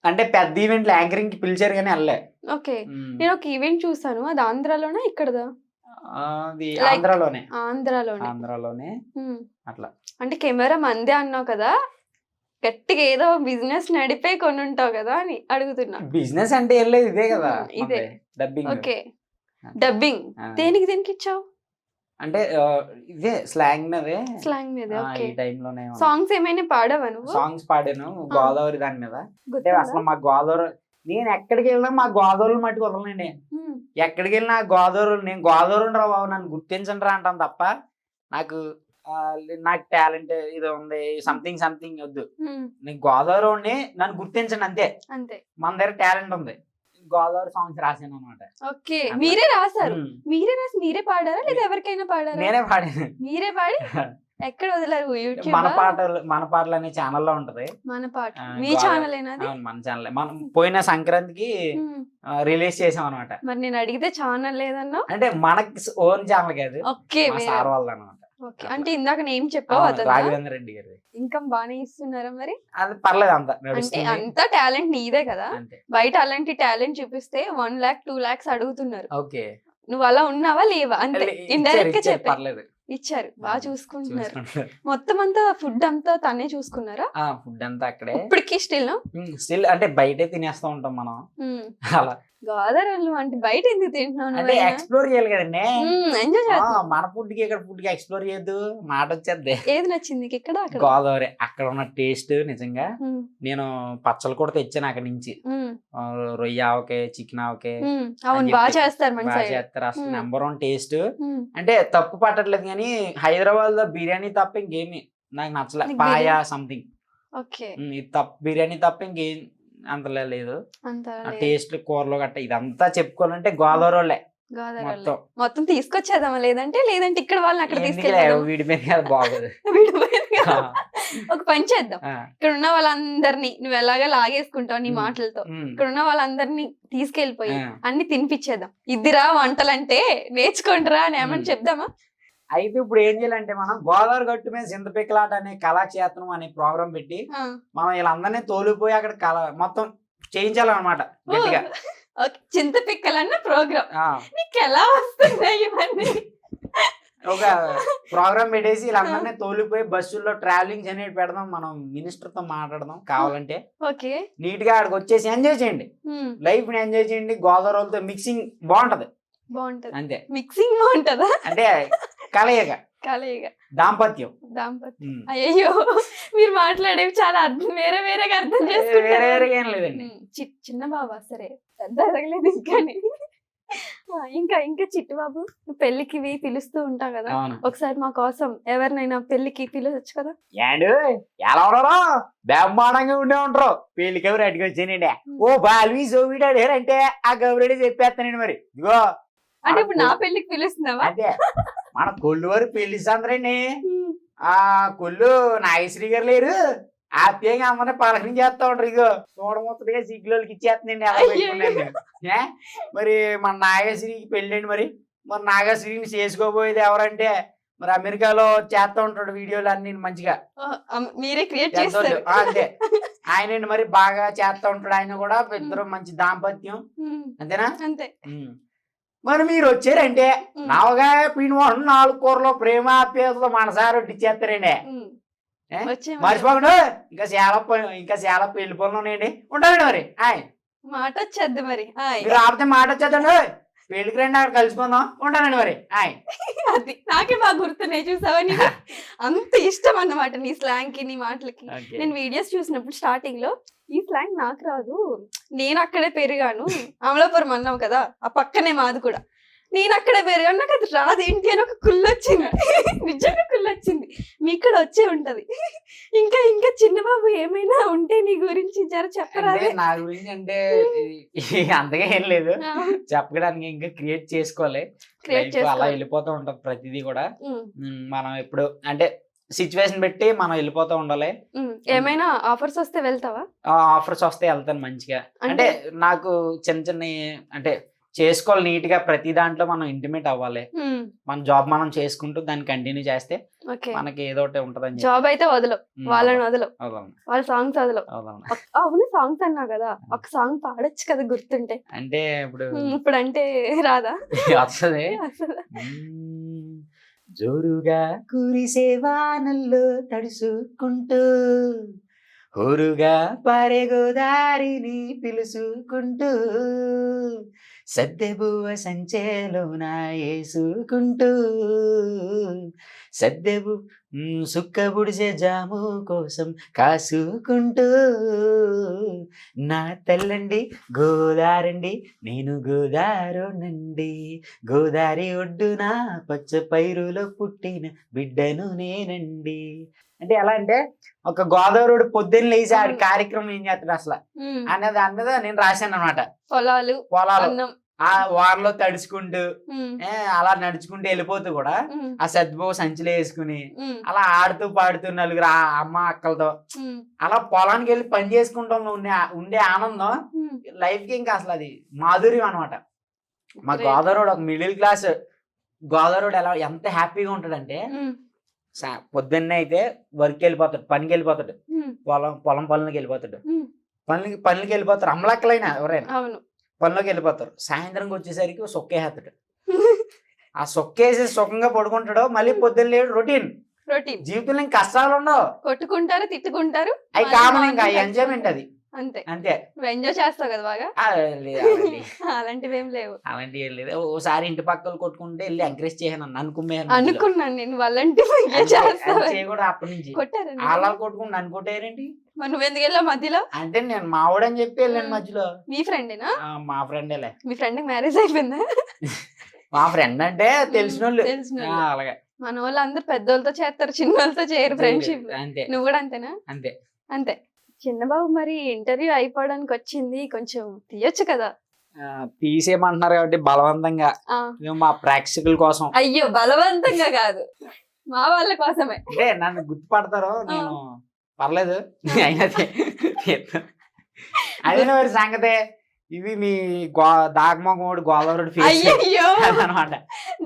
అంటే పెద్ద ఈవెంట్లు యాంకరింగ్ కి పిలిచారు కానీ వెళ్ళే. ఓకే నేను ఒక ఈవెంట్ చూసాను, అది ఆంధ్రాలోనా ఇక్కడదా? ఆంధ్రాలోనే అట్లా. అంటే కెమెరా మందే అన్నావు కదా, గట్టిగా ఏదో బిజినెస్ నడిపే కొని ఉంటావు కదా అని అడుగుతున్నా. బిజినెస్ అంటే ఏం లేదు, ఇదే కదా ఇదే డబ్బింగ్. ఓకే డబ్బింగ్ దేనికి ఇచ్చావు? అంటే ఇదే స్లాంగ్ మీద. ఓకే ఈ టైంలోనే సాంగ్స్ ఏమైనా పాడావా నువ్వు? సాంగ్స్ పాడాను గోదావరి దాని మీద. అసలు మా గోదావరి నేను ఎక్కడికి వెళ్ళినా మా గోదావరి మట్టుకు వదలండి. ఎక్కడికి వెళ్ళినా గోదావరి, నేను గోదావరి రా బాబు నన్ను గుర్తించండి రా అంటాను తప్ప నాకు టాలెంట్ ఇది ఉంది సంథింగ్ వద్దు. నేను గోదావరి నన్ను గుర్తించండి అంతే. మన దగ్గర టాలెంట్ ఉంది, గోదావరి సాంగ్స్ రాశాను అనమాట. ఓకే మీరే రాశారు? మీరే పాడారా లేదా ఎవరికైనా పాడారా? నేనే పాడాను. మీరే పాడి ఎక్కడ వదిలారు? యూట్యూబ్ మన పాటలు అనే ఛానల్లో ఉంటది. మన పాట మీ ఛానల్ మన ఛానల్ మనం పోయిన సంక్రాంతికి రిలీజ్ చేసాం అనమాట. మరి నేను అడిగితే ఛానల్ లేదన్నా? అంటే మనకి ఓన్ ఛానల్ కాదు, ఓకే సార్ వాళ్ళ అనమాట. అంటే ఇందాక నేను చెప్పావు రాఘవేంద్ర రెడ్డి గారు. ఇన్కమ్ బానే ఇస్తున్నారా మరి? అది పర్లేదు, అంత టాలెంట్ నీదే కదా. బయట అలాంటి టాలెంట్ చూపిస్తే 1 lakh 2 lakhs అడుగుతున్నారు. ఓకే నువ్వు అలా ఉన్నావా లేవా? అంతే ఇండైరెక్ట్ గా చెప్పారు. ఇచ్చారు, బాగా చూసుకుంటున్నారు. మొత్తం అంతా ఫుడ్ అంతా తనే చూసుకున్నారా? ఫుడ్ అంతా అక్కడే. ఇప్పటికి స్టిల్ అంటే బయటే తినేస్తూ ఉంటాం మనం. అలా గోదావరి అంటే బయట ఎందుకు తింటున్నాను? అంటే ఎక్స్ప్లోర్ చేయాలి కదండి, ఎంజాయ్ చేయాలి. మన ఫుడ్ కి ఇక్కడ ఫుడ్ కి ఎక్స్ప్లోర్ చేయొద్దు మాట వచ్చేద్ది. ఏది నచ్చింది ఇక్కడ? గోదావరి అక్కడ ఉన్న టేస్ట్ నిజంగా. నేను పచ్చళ్ళు కూడా తెచ్చాను అక్కడి నుంచి, రొయ్య ఆవకాయ, చికెన్ ఆవకాయ బాగా చేస్తారు. అసలు నెంబర్ 1 టేస్ట్. అంటే తప్పు పట్టట్లేదు కానీ హైదరాబాద్ లో బిర్యానీ తప్ప ఇంకేమి నాకు నచ్చలే. పాయా సంథింగ్ తప్ప బిర్యానీ తప్ప ఇంకేం అంతలే లేదు. టేస్ట్ కూరలో గట్ట ఇదంతా చెప్పుకోవాలంటే గోదావరి మొత్తం తీసుకొచ్చేద్దామా? లేదంటే ఇక్కడ వాళ్ళని అక్కడ తీసుకెళ్ళి బాగోదు. ఒక పని చేద్దాం, ఇక్కడ ఉన్న వాళ్ళందరినీ నువ్వు ఎలాగా లాగేసుకుంటావు నీ మాటలతో, ఇక్కడ ఉన్న వాళ్ళందరినీ తీసుకెళ్లిపోయి అన్ని తినిపించేద్దాం. ఇదిరా వంటలంటే నేర్చుకుంటారా అని ఏమని చెప్దామా? అయితే ఇప్పుడు ఏం చేయాలంటే మనం గోదావరి గట్టు మీద చింతపిక్కలాట అనే కళాక్షేత్రం అనే ప్రోగ్రామ్ పెట్టి మనం వీళ్ళందరినీ తోలిపోయి అక్కడ మొత్తం చేయించాలన్నమాట గట్టిగా. చింత పిక్కలన్న ప్రోగ్రామ్ ఆ, నీకు ఎలా వస్తున్నాయి ఇవన్నీ? ఒక ప్రోగ్రామ్ పెట్టేసి వీళ్ళందరినీ తోలిపోయి బస్సుల్లో ట్రావెలింగ్ అనేది పెడదాం, మనం మినిస్టర్ తో మాట్లాడదాం కావాలంటే, ఓకే. నీట్ గా ఆడికి వచ్చేసి ఎంజాయ్ చేయండి, లైఫ్ ని ఎంజాయ్ చేయండి, గోదావరితో మిక్సింగ్ బాగుంటది బాగుంటది. అంతే. మిక్సింగ్ బాగుంటదా? అంటే కలయిక, కలయిగా దాంపత్యం. దాంపత్యం. అయ్యో మీరు మాట్లాడేవి చాలా అర్థం వేరే వేరేగా అర్థం వేరే చేసుకుంటారు. వేరేగా ఏం లేదండి. చిన్న బాబా సరే పెద్ద అడగలేదు ఇంకాని. ఇంకా ఇంకా చిట్టు బాబు నువ్వు పెళ్లికి ఇవి పిలుస్తూ ఉంటావు కదా, అవును. ఒకసారి మా కోసం ఎవరినైనా పెళ్లికి పిలవచ్చు కదా? ఏండు ఎలా ఉన్నారో బ్రహ్మాండంగా ఉండే ఉంటారు, పెళ్లికి ఎవరు అడిగి వచ్చానండి, ఓ బాల్వి సోవిడాడు అంటే ఆ గౌరెడ్డి చెప్పేస్తానండి. మరి ఇదిగో అంటే ఇప్పుడు నా పెళ్లికి పిలుస్తున్నావా? అదే మన కొల్లు వారు పెళ్లి సందరండి, ఆ కొల్లు నాగేశ్వరి గారు లేరు, ఆప్యాయంగా అమ్మని పలకరించి చేస్తా ఉంటారు. ఇగో చూడముచ్చటగా సిగ్గులోకి ఇచ్చేస్తుందండి అలా పెట్టుకున్నాను నేను. మరి మన నాగేశ్వరికి పెళ్ళండి, మరి మరి నాగేశ్వరిని చేసుకోబోయేది ఎవరంటే మరి అమెరికాలో చేస్తా ఉంటాడు వీడియోలు అన్ని మంచిగా, మీరే క్రియేట్ చేస్తాడు. చేస్తారు. అంతే ఆయన మరి బాగా చేస్తా ఉంటాడు, ఆయన కూడా ఇద్దరు మంచి దాంపత్యం, అంతేనా? అంతే. మరి మీరు వచ్చారంటే నవగా పిండి 4 కూరలో ప్రేమ ఆప్యాయతలో మనసారి వడ్డిచ్చేస్తారండి. మర్చిపోకుండా ఇంకా చాలా పెళ్లి పనులు ఉన్నాయండి, ఉంటానండి మరి. మాట వచ్చేద్ది మరి, మీరు ఆపితే మాట వచ్చేద్దండి, పెళ్లికి రండి అక్కడ కలుసుకుందాం, ఉంటానండి మరి. అది నాకే బాగా గుర్తున్నాయి చూసావా, నీకు అంత ఇష్టం అన్నమాట నీ స్లాంగ్ కి నీ మాటలకి. నేను వీడియోస్ చూసినప్పుడు స్టార్టింగ్ లో ఈ స్లాంగ్ నాకు రాదు, నేను అక్కడే పెరిగాను, అమలాపురం అన్నావు కదా ఆ పక్కనే మాది కూడా, నేను అక్కడే పెరిగాను, నాకు అది రాదు ఏంటి అని ఒక కుళ్ళొచ్చింది. నిజంగా కుళ్ళొచ్చింది, మీ ఇక్కడ వచ్చే ఉంటది. ఇంకా ఇంకా చిన్నబాబు ఏమైనా ఉంటే నీ గురించి జర చెప్పరాదే? నా గురించి అంటే అంతగా ఏం లేదు చెప్పడానికి, ఇంకా క్రియేట్ చేసుకోవాలి, అలా వెళ్ళిపోతూ ఉంటది ప్రతిదీ కూడా. మనం ఎప్పుడు అంటే సిచ్యువేషన్ పెట్టి మనం వెళ్ళిపోతూ ఉండాలి. ఏమైనా ఆఫర్స్ వస్తే వెళ్తావా? ఆఫర్స్ వస్తే వెళ్తాను మంచిగా. అంటే నాకు చిన్న చిన్న అంటే చేసుకోవాలి నీట్ గా, ప్రతి దాంట్లో మనం ఇంటిమేట్ అవ్వాలి, మన జాబ్ మనం చేసుకుంటూ దాన్ని కంటిన్యూ చేస్తే మనకి ఏదో ఒకటి ఉంటదని. జాబ్ అయితే వదలవు, వాళ్ళని వదలవు, వాళ్ళ సాంగ్స్ వదలవు. అవును సాంగ్స్ అన్నా కదా, ఒక సాంగ్ పాడొచ్చు కదా గుర్తుంటే. అంటే ఇప్పుడు అంటే రాదా? వస్తుంది. జోరుగా కురిసే వానల్లో తడుసుకుంటూ, హోరుగా పారే గోదారిని పిలుసుకుంటూ, సద్దెబువ్వ సంచేలోన వేసుకుంటూ, సద్దెబు సుక్క బుడిసే జాము కోసం కాసుకుంటూ, నా తల్లండి గోదారండి నేను గోదారోనండి, గోదారి ఒడ్డున పచ్చ పైరులో పుట్టిన బిడ్డను నేనండి. అంటే ఎలా అంటే ఒక గోదావరి పొద్దున్న లేచి ఆడి కార్యక్రమం ఏం చేస్తాడు అసలు అన్నది నేను రాశాను అనమాట. పొలాలు ఆ వారిలో తడుచుకుంటూ అలా నడుచుకుంటూ వెళ్ళిపోతూ కూడా ఆ సద్భవ సంచిలో వేసుకుని అలా ఆడుతూ పాడుతూ నలుగురు అమ్మ అక్కలతో అలా పొలానికి వెళ్ళి పని చేసుకుంటాం ఉండే ఆనందం లైఫ్ కి ఇంకా అసలు అది మాధుర్యం అనమాట. మా గోదావరి ఒక మిడిల్ క్లాస్ గోదావరి ఎలా ఎంత హ్యాపీగా ఉంటాడంటే, పొద్దున్నే అయితే వర్క్ వెళ్ళిపోతాడు, పనికి వెళ్ళిపోతాడు, పొలం పనులకి వెళ్ళిపోతాడు, పనులకి వెళ్ళిపోతారు అమ్మలక్కలైనా ఎవరైనా పనిలోకి వెళ్ళిపోతారు. సాయంత్రంకి వచ్చేసరికి సొక్కేస్తాడు, ఆ సొక్కేసి సుఖంగా పడుకుంటాడు, మళ్ళీ పొద్దున్న లేడు. రొటీన్ జీవితంలో ఇంకా కష్టాలు ఉండవు, కొట్టుకుంటారు తిట్టుకుంటారు, అవి కామన్, ఇంకా ఎంజాయ్మెంట్ అది అంతే. అంతే ఎంజాయ్ చేస్తావు కదా బాగా. అలాంటివి ఏం లేవు, అలాంటివి ఏం లేదు. ఓసారి ఇంటి పక్కలు కొట్టుకుంటే వెళ్ళి ఎంకరేజ్ చేయను అనుకున్నాను నేను, వాళ్ళంటి చేయకూడదు. అప్పటి నుంచి అలా కొట్టుకుంటే అనుకుంటారేంటి, మరి నువ్వు ఎందుకు వెళ్ళావు మధ్యలో? అంటే నేను మావాడని చెప్పి వెళ్ళాను మధ్యలో. మీ ఫ్రెండేనా? మా ఫ్రెండేలే. మీ ఫ్రెండ్ మ్యారేజ్ అయిపోయిందా? మా ఫ్రెండ్ అంటే తెలిసిన వాళ్ళు. అలాగే మన వాళ్ళు అందరు పెద్దోళ్ళతో చేస్తారు, చిన్న వాళ్ళతో చేయరు ఫ్రెండ్షిప్. అంతే. నువ్వు కూడా అంతేనా? అంతే అంతే. చిన్నబాబు మరి ఇంటర్వ్యూ అయిపోవడానికి వచ్చింది, కొంచెం తీయొచ్చు కదా? తీసేయమంటున్నారు కాబట్టి బలవంతంగా మా ప్రేక్షకుల కోసం. అయ్యో బలవంతంగా కాదు, మా వాళ్ళ కోసమే. అంటే నన్ను గుర్తుపడతారు, నేను పర్లేదు అదే మరి సంగతే. ఇవి మీ దాకమొకముడు గోదావరి అనమాట.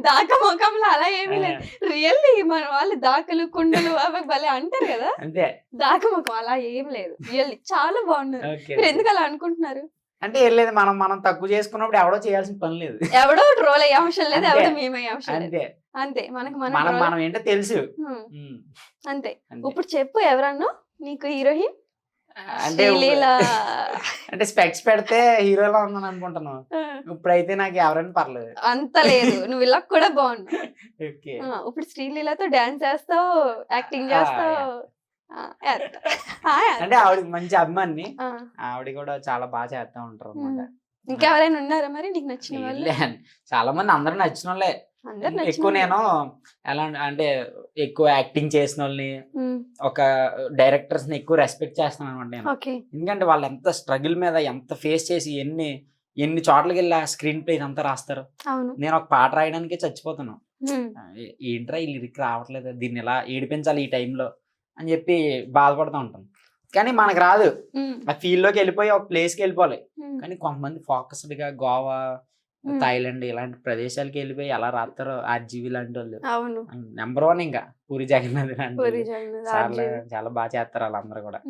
దాకమొఖంలో అలా ఏమీ లేదు, రియల్లీ మన వాళ్ళు దాకలు కుండలు అవి భలే అంటారు కదా, అంతే. దాకమొఖం అలా ఏం లేదు, రియల్లీ చాలా బాగున్నారు. మీరు ఎందుకు అలా అనుకుంటున్నారు? అంటే ఏం లేదు, మనం మనం తక్కువ చేసుకున్నప్పుడు ఎవడో చేయాల్సిన పని లేదు. ఎవడో ట్రోల్ అయ్యే అవసరం లేదు, అంతే. ఎవడో మేమయ్యే అవసరం లేదు. అంతే, అంతే మనకు మనం మన మనం ఏంటో తెలుసు. అంతే. అంతే. ఇప్పుడు చెప్పు ఎవరన్నా నీకు హీరోయిన్? అంటే శ్రీలీల. అంటే స్పెక్స్ పెడితే హీరోలా ఉన్నాను అనుకుంటున్నావు. ఇప్పుడైతే నాకు ఎవరైనా పర్లేదు. అంత లేదు, నువ్వు ఇలా కూడా బాగున్నావు. ఓకే. ఇప్పుడు శ్రీలీలతో డాన్స్ చేస్తావు, యాక్టింగ్ చేస్తావు. అంటే ఆవిడ మంచి అభిమాని, ఆవిడ కూడా చాలా బాగా చేస్తా ఉంటారు అనమాట. ఇంకెవరైనా ఉన్నారా మరి నీకు నచ్చిన వాళ్ళు? చాలా మంది, అందరూ నచ్చిన వాళ్ళే. ఎక్కువ నేను ఎలా అంటే ఎక్కువ యాక్టింగ్ చేసిన వాళ్ళని, ఒక డైరెక్టర్స్ ని ఎక్కువ రెస్పెక్ట్ చేస్తాను అనమాట నేను. ఎందుకంటే వాళ్ళు ఎంత స్ట్రగుల్ మీద ఎంత ఫేస్ చేసి ఎన్ని చోట్లకి వెళ్ళి ఆ స్క్రీన్ ప్లే అంతా రాస్తారు. నేను ఒక పాట రాయడానికే చచ్చిపోతాను. ఏంట్రా ఈ లిరిక్ రావట్లేదు, దీన్ని ఎలా ఏడిపించాలి ఈ టైంలో అని చెప్పి బాధపడుతూ ఉంటాను. కానీ మనకు రాదు, ఆ ఫీల్డ్ లోకి వెళ్ళిపోయి ఒక ప్లేస్కి వెళ్ళిపోవాలి. కానీ కొంతమంది ఫోకస్డ్ గా గోవా, థాయిలాండ్ ఇలాంటి ప్రదేశాలకి వెళ్ళిపోయి ఎలా రాస్తారో ఆర్జీవి లాంటి వాళ్ళు నెంబర్ 1. ఇంకా పూరి జగన్నాథ్ చాలా చాలా బాగా చేస్తారు వాళ్ళందరూ కూడా.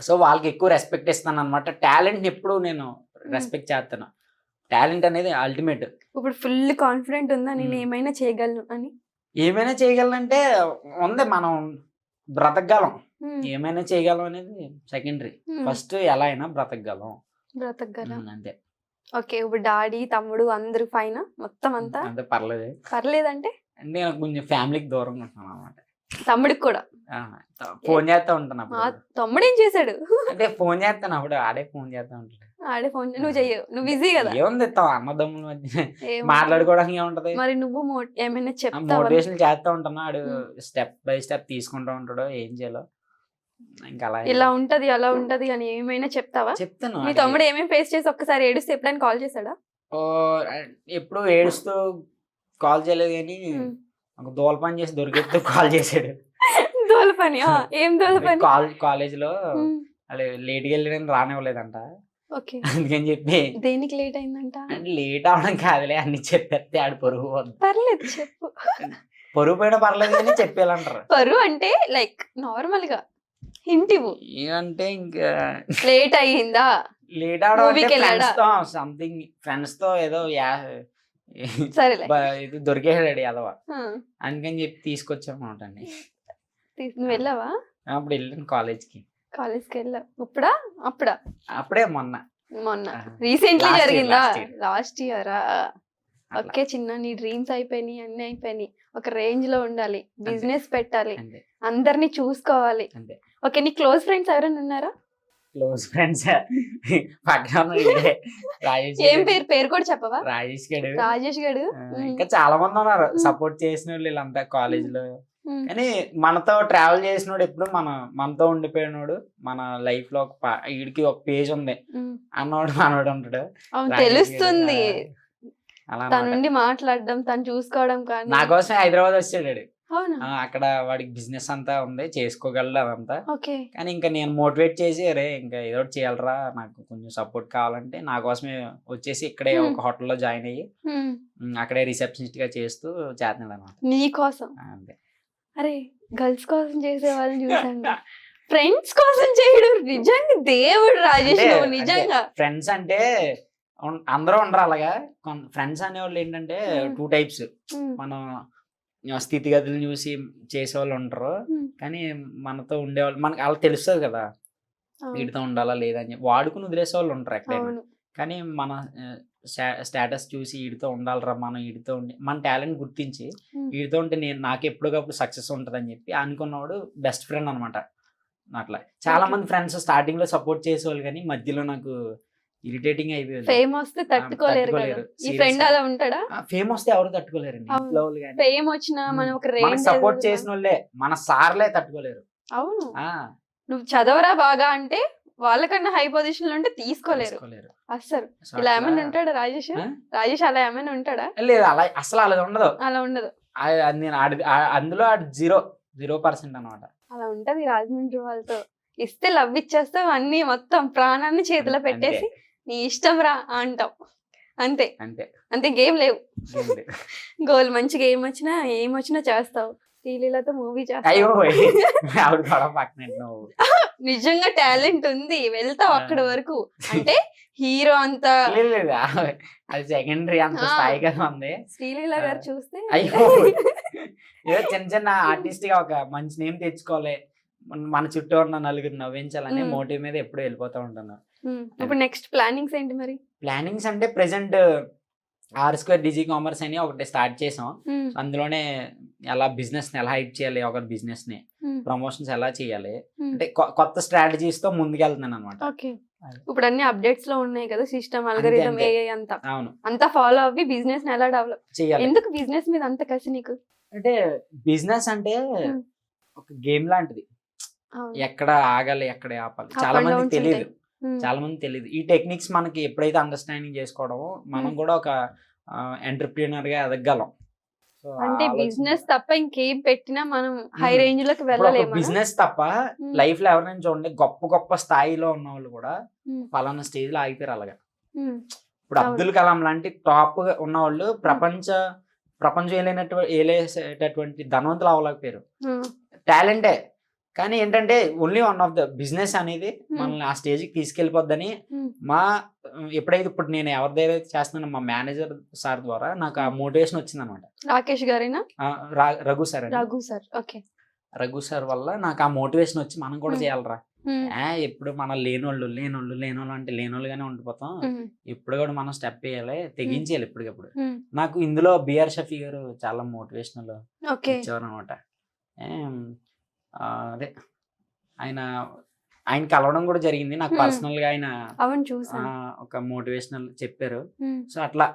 సో వాళ్ళకి ఎక్కువ రెస్పెక్ట్ ఇస్తాను అనమాట. టాలెంట్ ఎప్పుడు నేను రెస్పెక్ట్ చేస్తాను. టాలెంట్ అనేది అల్టిమేట్. ఇప్పుడు ఫుల్ కాన్ఫిడెంట్ ఉందా నేను ఏమైనా చేయగలను అని? ఏమైనా చేయగలనంటే ఉంది, మనం బ్రతకగలం. ఏమైనా చేయగలం అనేది సెకండరీ. ఫస్ట్ ఎలా అయినా బ్రతకగలం. అంతే. ఓకే, ఇప్పుడు డాడీ తమ్ముడు అందరూ ఫైన్ మొత్తం అంతా? అంతే, పర్లేదు. పర్లేదంటే నేను కొంచెం ఫ్యామిలీకి దూరంగా ఉంటాను అనమాట. తమ్ముడికి కూడా ఫోన్ చేస్తా ఉంటాను. తమ్ముడు ఏం చేశాడు? అంటే ఫోన్ చేస్తాను, అప్పుడు ఆడే ఫోన్ చేస్తా ఉంటాడు. ఆడే ఫోన్, నువ్వు చెయ్యవు, నువ్వు బిజీ కదా. ఏముంది, అన్నదమ్ముల మధ్య మాట్లాడుకోవడానికి ఏముంటది. మరి నువ్వు ఏమైనా చెప్తావా? మోటివేషన్ చేస్తా ఉంటాను, ఆడు స్టెప్ బై స్టెప్ తీసుకుంటూ ఉంటాడు ఏం చేయాలో. ఇంకా అలా ఇలా ఉంటది అలా ఉంటది అని ఏమైనా చెప్తావా? చెప్తాను. మీ తమ్ముడు ఏమేమి ఫేస్ చేసి ఒక్కసారి ఏడుస్తే ఎప్పుడైనా కాల్ చేశాడా? ఎప్పుడు ఏడుస్తూ కాల్ చేయలేదు, కానీ ఒక దోల పని చేసి దొరికితే కాల్ చేశాడు. దోల పని? ఏం దోల పని? కాలేజ్ లో లేట్కి వెళ్ళి రానివ్వలేదంట. అందుకని చెప్పి. దేనికి లేట్ అయిందంట? అంటే లేట్ అవడం కాదులే, అన్ని చెప్పేస్తే ఆడు పరుగు. పర్లేదు చెప్పు. పరుగు పోయినా పర్లేదు కానీ చెప్పేయాలంటారు. పరువు అంటే లైక్ నార్మల్ గా ఇంటివు అంటే ఇంకా లేట్ అయ్యిందా? లేట్ అవడం సంథింగ్ ఫ్రెండ్స్ తో ఏదో ఇది దొరికేసాడు అదవా, అందుకని చెప్పి తీసుకొచ్చామన్నమాట. నువ్వు వెళ్ళావా? అప్పుడు వెళ్ళాను కాలేజ్కి వెళ్ళావు. ఇప్పుడా అప్పుడా? అప్పుడే మొన్న రీసెంట్లీ జరిగిందా? లాస్ట్ ఇయరా? ఓకే చిన్న, నీ డ్రీమ్స్ అయిపోయినాయి, అన్ని అయిపోయినాయి. ఒక రేంజ్ లో ఉండాలి, బిజినెస్ పెట్టాలి, అందరినీ చూసుకోవాలి. ఓకే, నీ క్లోజ్ ఫ్రెండ్స్ ఎవరైనా ఉన్నారా? క్లోజ్ ఫ్రెండ్స్ ఏం పేరు కూడా చెప్పవా? రాజేష్ గడు, ఇంకా చాలా మంది ఉన్నారు సపోర్ట్ చేసిన వాళ్ళు వీళ్ళంతా కాలేజ్ లో. కానీ మనతో ట్రావెల్ చేసినోడు ఎప్పుడు మనతో ఉండిపోయినోడు, మన లైఫ్ లో వీడికి ఒక పేజ్ ఉంది అన్నోడు మనోడు ఉంటాడు. తెలుస్తుంది తన నుండి మాట్లాడడం, తను చూసుకోవడం. కానీ నా కోసం హైదరాబాద్ వచ్చాడు. అక్కడ వాడికి బిజినెస్ అంతా ఉంది, చేసుకోగలడు అదంతా. కానీ ఇంకా నేను మోటివేట్ చేసి, అరే ఇంకా ఏదో చేయాలరా, నాకు కొంచెం సపోర్ట్ కావాలంటే నా కోసమే వచ్చేసి ఇక్కడే ఒక హోటల్లో జాయిన్ అయ్యి అక్కడే రిసెప్షనిస్ట్ గా చేస్తూ చేస్తున్నాడు అనమాట. నీ కోసం? అంతే. అరే గర్ల్స్ కోసం చేసే వాళ్ళని చూసాను, ఫ్రెండ్స్ కోసం చేయడం నిజంగా దేవుడు రాజేష్. నిజంగా ఫ్రెండ్స్ అంటే అందరూ ఉండరు అలాగా. ఫ్రెండ్స్ అనేవాళ్ళు ఏంటంటే 2 టైప్స్. మనం స్థితిగతులు చూసి చేసేవాళ్ళు ఉంటారు, కానీ మనతో ఉండేవాళ్ళు, మనకి అలా తెలుస్తుంది కదా వీటితో ఉండాలా లేదని చెప్పి వాడుకుని వదిలేసే వాళ్ళు ఉంటారు ఎక్కడైనా. కానీ మన స్టేటస్ చూసి వీడితో ఉండాలరా, మనం వీడితో ఉండి మన టాలెంట్ గుర్తించి వీడితో ఉంటే నాకు ఎప్పటికప్పుడు సక్సెస్ ఉంటుంది అని చెప్పి అనుకున్నవాడు బెస్ట్ ఫ్రెండ్ అనమాట. అట్లా చాలా మంది ఫ్రెండ్స్ స్టార్టింగ్ లో సపోర్ట్ చేసేవాళ్ళు, కానీ మధ్యలో నాకు ఇరిటేటింగ్ అయిపోయింది. ఫేమ్ వస్తే తట్టుకోలేరు. ఈ ఫ్రెండ్ అలా ఉంటాడా? ఫేమ్ వస్తే ఎవరు తట్టుకోలేరు. ఫేమ్ వచ్చినా మనం ఒక రేంజ్ సపోర్ట్ చేసిన వాళ్ళే, మన సార్లే తట్టుకోలేరు. అవును, నువ్వు చదవరా బాగా అంటే వాళ్ళకన్నా హై పొజిషన్ లో ఉంటే తీసుకోలేరు అస్సలు. ఇలా ఏమైనా ఉంటాడా రాజేష్ అలా ఏమైనా ఉంటాడా? లేదు, అలా అసలు అలా ఉండదు. అందులో 0% అనమాట. అలా ఉంటది రాజమండ్రి వాళ్ళతో. ఇస్తే లవ్ ఇచ్చేస్తావు, అన్ని మొత్తం ప్రాణాన్ని చేతిలో పెట్టేసి నీ ఇష్టం రా అంటావు. అంతే అంతే, గేమ్ లేవు. గోల్ మంచిగా ఏమొచ్చినా చేస్తావు. శ్రీలీలతో మూవీ అయ్యో చేస్తా. ఆవిడ కూడా పక్కన నువ్వు నిజంగా టాలెంట్ ఉంది, వెళ్తావు అక్కడి వరకు. అంటే హీరో అంత లేదు లేదు, అది సెకండరీ, అంత స్థాయి కదా ఉంది. శ్రీలీల గారు చూస్తే అయ్యో ఏదో చిన్న చిన్న ఆర్టిస్ట్ గా ఒక మంచి నేమ్ తెచ్చుకోవాలి, మన చుట్టూ ఉన్న నలుగురు నవ్వించాలని మోటివ్ మీద ఎప్పుడు వెళ్ళిపోతూ ఉంటాను. ఇప్పుడు నెక్స్ట్ ప్లానింగ్స్ ఏంటి మరి? ప్లానింగ్స్ అంటే ప్రెసెంట్ R² డిజి కామర్స్ అని ఒకటి స్టార్ట్ చేసాం. అందులోనే ఎలా బిజినెస్ ని ఎలా హైప్ చేయాలి, ఒక బిజినెస్ ని ప్రమోషన్స్ ఎలా చేయాలి అంటే కొత్త స్ట్రాటజీస్ తో ముందుకెళ్తున్నాను అనమాట. ఓకే, ఇప్పుడు అన్ని అప్డేట్స్ లో ఉన్నాయి కదా, సిస్టమ్, అల్గోరిథం, AI అంతా. అవును, అంతా ఫాలో అవ్వి బిజినెస్ ని ఎలా డెవలప్ చేయాలి. ఎందుకు బిజినెస్ మీద అంత కసి నీకు? అంటే బిజినెస్ అంటే ఒక గేమ్ లాంటిది, ఎక్కడ ఆగాలి ఎక్కడ ఆపాలి చాలా మందికి తెలియదు. చాలా మంది తెలియదు ఈ టెక్నిక్స్. మనకి ఎప్పుడైతే అండర్స్టాండింగ్ చేసుకోవడమో మనం కూడా ఒక ఎంటర్‌ప్రెన్యూర్ గా ఎదగలం. అంటే బిజినెస్ తప్ప ఇంకేం పెట్టినా మనం హై రేంజ్ లోకి వెళ్ళలేము. బిజినెస్ తప్ప లైఫ్ లో ఎవరైనా చూడండి, గొప్ప గొప్ప స్థాయిలో ఉన్న వాళ్ళు కూడా పలానా స్టేజ్ లో ఆగిపోయారు అలాగా. ఇప్పుడు అబ్దుల్ కలాం లాంటి టాప్ ఉన్న వాళ్ళు ప్రపంచం ఏలేసేటటువంటి ధనవంతులు అవ్వలేకపోయారు. టాలెంటే, కానీ ఏంటంటే only one of the business అనేది మనల్ని ఆ స్టేజ్కి తీసుకెళ్ళిపోద్దని ఎప్పుడైతే ఇప్పుడు నేను ఎవరి దగ్గర చేస్తున్నానో మా మేనేజర్ సార్ ద్వారా నాకు ఆ మోటివేషన్ వచ్చింది అనమాట. రాకేష్ గారేనా? రఘు సార్. రఘు సార్ వల్ల నాకు ఆ మోటివేషన్ వచ్చి మనం కూడా చేయాలరా, ఎప్పుడు మనం లేనోళ్ళు అంటే లేనోళ్ళుగానే ఉండిపోతాం, ఇప్పుడు కూడా మనం స్టెప్ వేయాలి, తెగించేయాలి ఎప్పటికప్పుడు. నాకు ఇందులో బిఆర్ షఫీ గారు చాలా మోటివేషనల్ ఇచ్చేవారు అనమాట. అదే ఆయన కలవడం కూడా జరిగింది నాకు పర్సనల్ గా. ఆయన ఒక మోటివేషనల్ చెప్పారు. సో అట్లా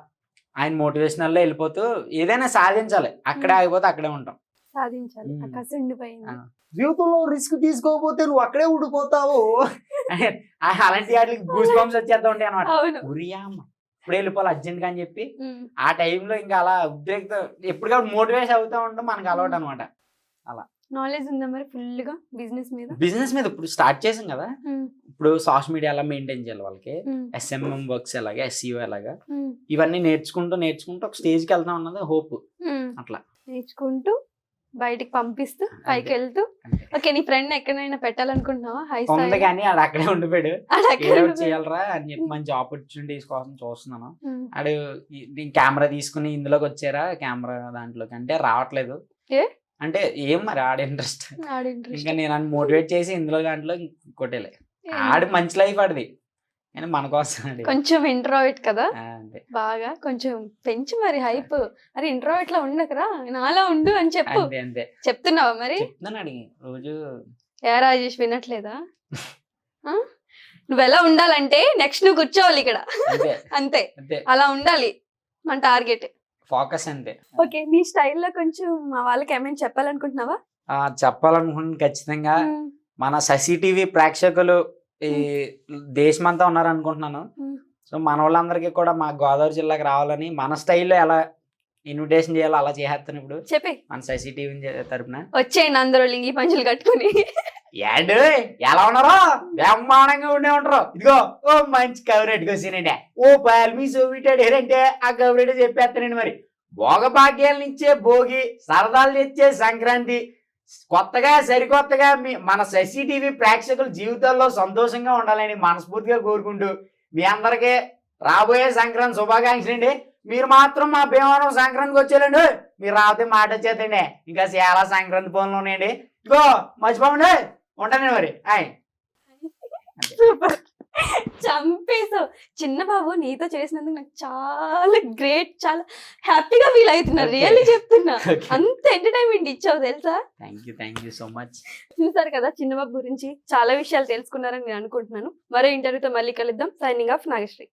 ఆయన మోటివేషనల్ లో వెళ్ళిపోతూ ఏదైనా సాధించాలి, అక్కడే ఆగిపోతే అక్కడే ఉంటాం. జీవితంలో రిస్క్ తీసుకోకపోతే నువ్వు అక్కడే ఉండిపోతావు. అలాంటి వాటికి గూస్ బంప్స్ వచ్చేద్దా ఉంటాయి అనమాట. ఇప్పుడు వెళ్ళిపోవాలి అర్జెంట్ గా అని చెప్పి ఆ టైంలో ఇంకా అలా ఉద్రేక్తో ఎప్పటికప్పుడు మోటివేషన్ అవుతా ఉంటాం, మనకు అలవాటు అనమాట. అలా నాలెడ్జ్ ఉందా మరి ఫుల్ గా బిజినెస్ మీద? ఇప్పుడు స్టార్ట్ చేసాం కదా, ఇప్పుడు సోషల్ మీడియా ఎలా మెయింటైన్ చేయాలి వాళ్ళకి, SMM వర్క్స్ ఎలాగా, SEO ఎలాగా, ఇవన్నీ నేర్చుకుంటూ ఒక స్టేజ్కి వెళ్తాం అన్నది హోప్. అట్లా నేర్చుకుంటూ బయటికి పంపిస్తూ పైకి వెళ్తూ. ఓకే, నీ ఫ్రెండ్ ఎక్కడైనా పెట్టాలనుకుంటున్నావా? ఉంది కానీ ఆడు అక్కడే ఉండిపోయాడు. చేయాలరా అని చెప్పి మంచి ఆపర్చునిటీస్ కోసం చూస్తున్నాను. ఆడు కెమెరా తీసుకుని ఇందులోకి వచ్చారా, కెమెరా దాంట్లోకి అంటే రావట్లేదు. అంటే ఏం మరి ఆడ ఇంట్రెస్ట్, ఇంకా నేను మోటివేట్ చేసి ఇందులో దాంట్లో కొట్టేలే. ఆడి మంచి లైఫ్ ఆడిది, కానీ మన కోసం కొంచెం ఇంట్రోవర్ట్ కదా, బాగా కొంచెం పెంచు మరి హైప్. అరే ఇంట్రోవర్ట్ లా ఉండకరా, నాలా ఉండు అని చెప్పు. అంతే చెప్తున్నావా మరి? చెప్తున్నాను అడిగి రోజు. రాజేష్ వినట్లేదా? నువ్వు ఎలా ఉండాలంటే నెక్స్ట్ నువ్వు కూర్చోవాలి ఇక్కడ, అంతే. అలా ఉండాలి మన టార్గెట్, ఫోకస్ అంతే. ఓకే, నీ స్టైల్లో కొంచెం మా వాళ్ళకి ఏమైనా చెప్పాలనుకుంటున్నావా? చెప్పాలనుకుంటున్నాను ఖచ్చితంగా. మన శశి టీవీ ప్రేక్షకులు ఈ దేశమంతా ఉన్నారనుకుంటున్నాను. సో మన వాళ్ళందరికీ కూడా మా గోదావరి జిల్లాకి రావాలని, మన స్టైల్లో ఎలా ఇన్విటేషన్ చేయాలో అలా చేస్తాను ఇప్పుడు చెప్పి మన శశి టీవీ తరపున. వచ్చేయండి అందరూ లింగి పంచులు కట్టుకుని. ఏండు ఎలా ఉన్నారో బ్రహ్మాండంగా ఉండే ఉంటారు. ఇదిగో ఓ మంచి కవరేట్ వచ్చినండి, ఓ పాల్మీ సోవిటెడ్ ఏంటంటే ఆ కవరేట్ చెప్పేస్తానండి. మరి భోగభాగ్యాల నుంచే భోగి, సరదాలు తెచ్చే సంక్రాంతి, కొత్తగా సరికొత్తగా మన శశి టీవీ ప్రేక్షకుల జీవితాల్లో సంతోషంగా ఉండాలని మనస్ఫూర్తిగా కోరుకుంటూ మీ అందరికీ రాబోయే సంక్రాంతి శుభాకాంక్షలు అండి. మీరు మాత్రం మా భీమవరం సంక్రాంతికి వచ్చేయాలండి. మీరు రాకపోతే మాట వచ్చేదండి, ఇంకా చాలా సంక్రాంతి పనులు ఉన్నాయండి. ఇగో మర్చిపోండి, ఉంటానండి మరి. చంపేసావు చిన్న బాబు, నీతో చేసినందుకు నాకు చాలా గ్రేట్, చాలా హ్యాపీగా ఫీల్ అవుతున్నా. రియల్లీ చెప్తున్నా, అంత ఎంటర్టైన్మెంట్ ఇచ్చావు తెలుసా. Thank you so much. చూసారు కదా చిన్న బాబు గురించి చాలా విషయాలు తెలుసుకున్నారని నేను అనుకుంటున్నాను. మరో ఇంటర్వ్యూతో మళ్ళీ కలుద్దాం. Signing off Nagasri.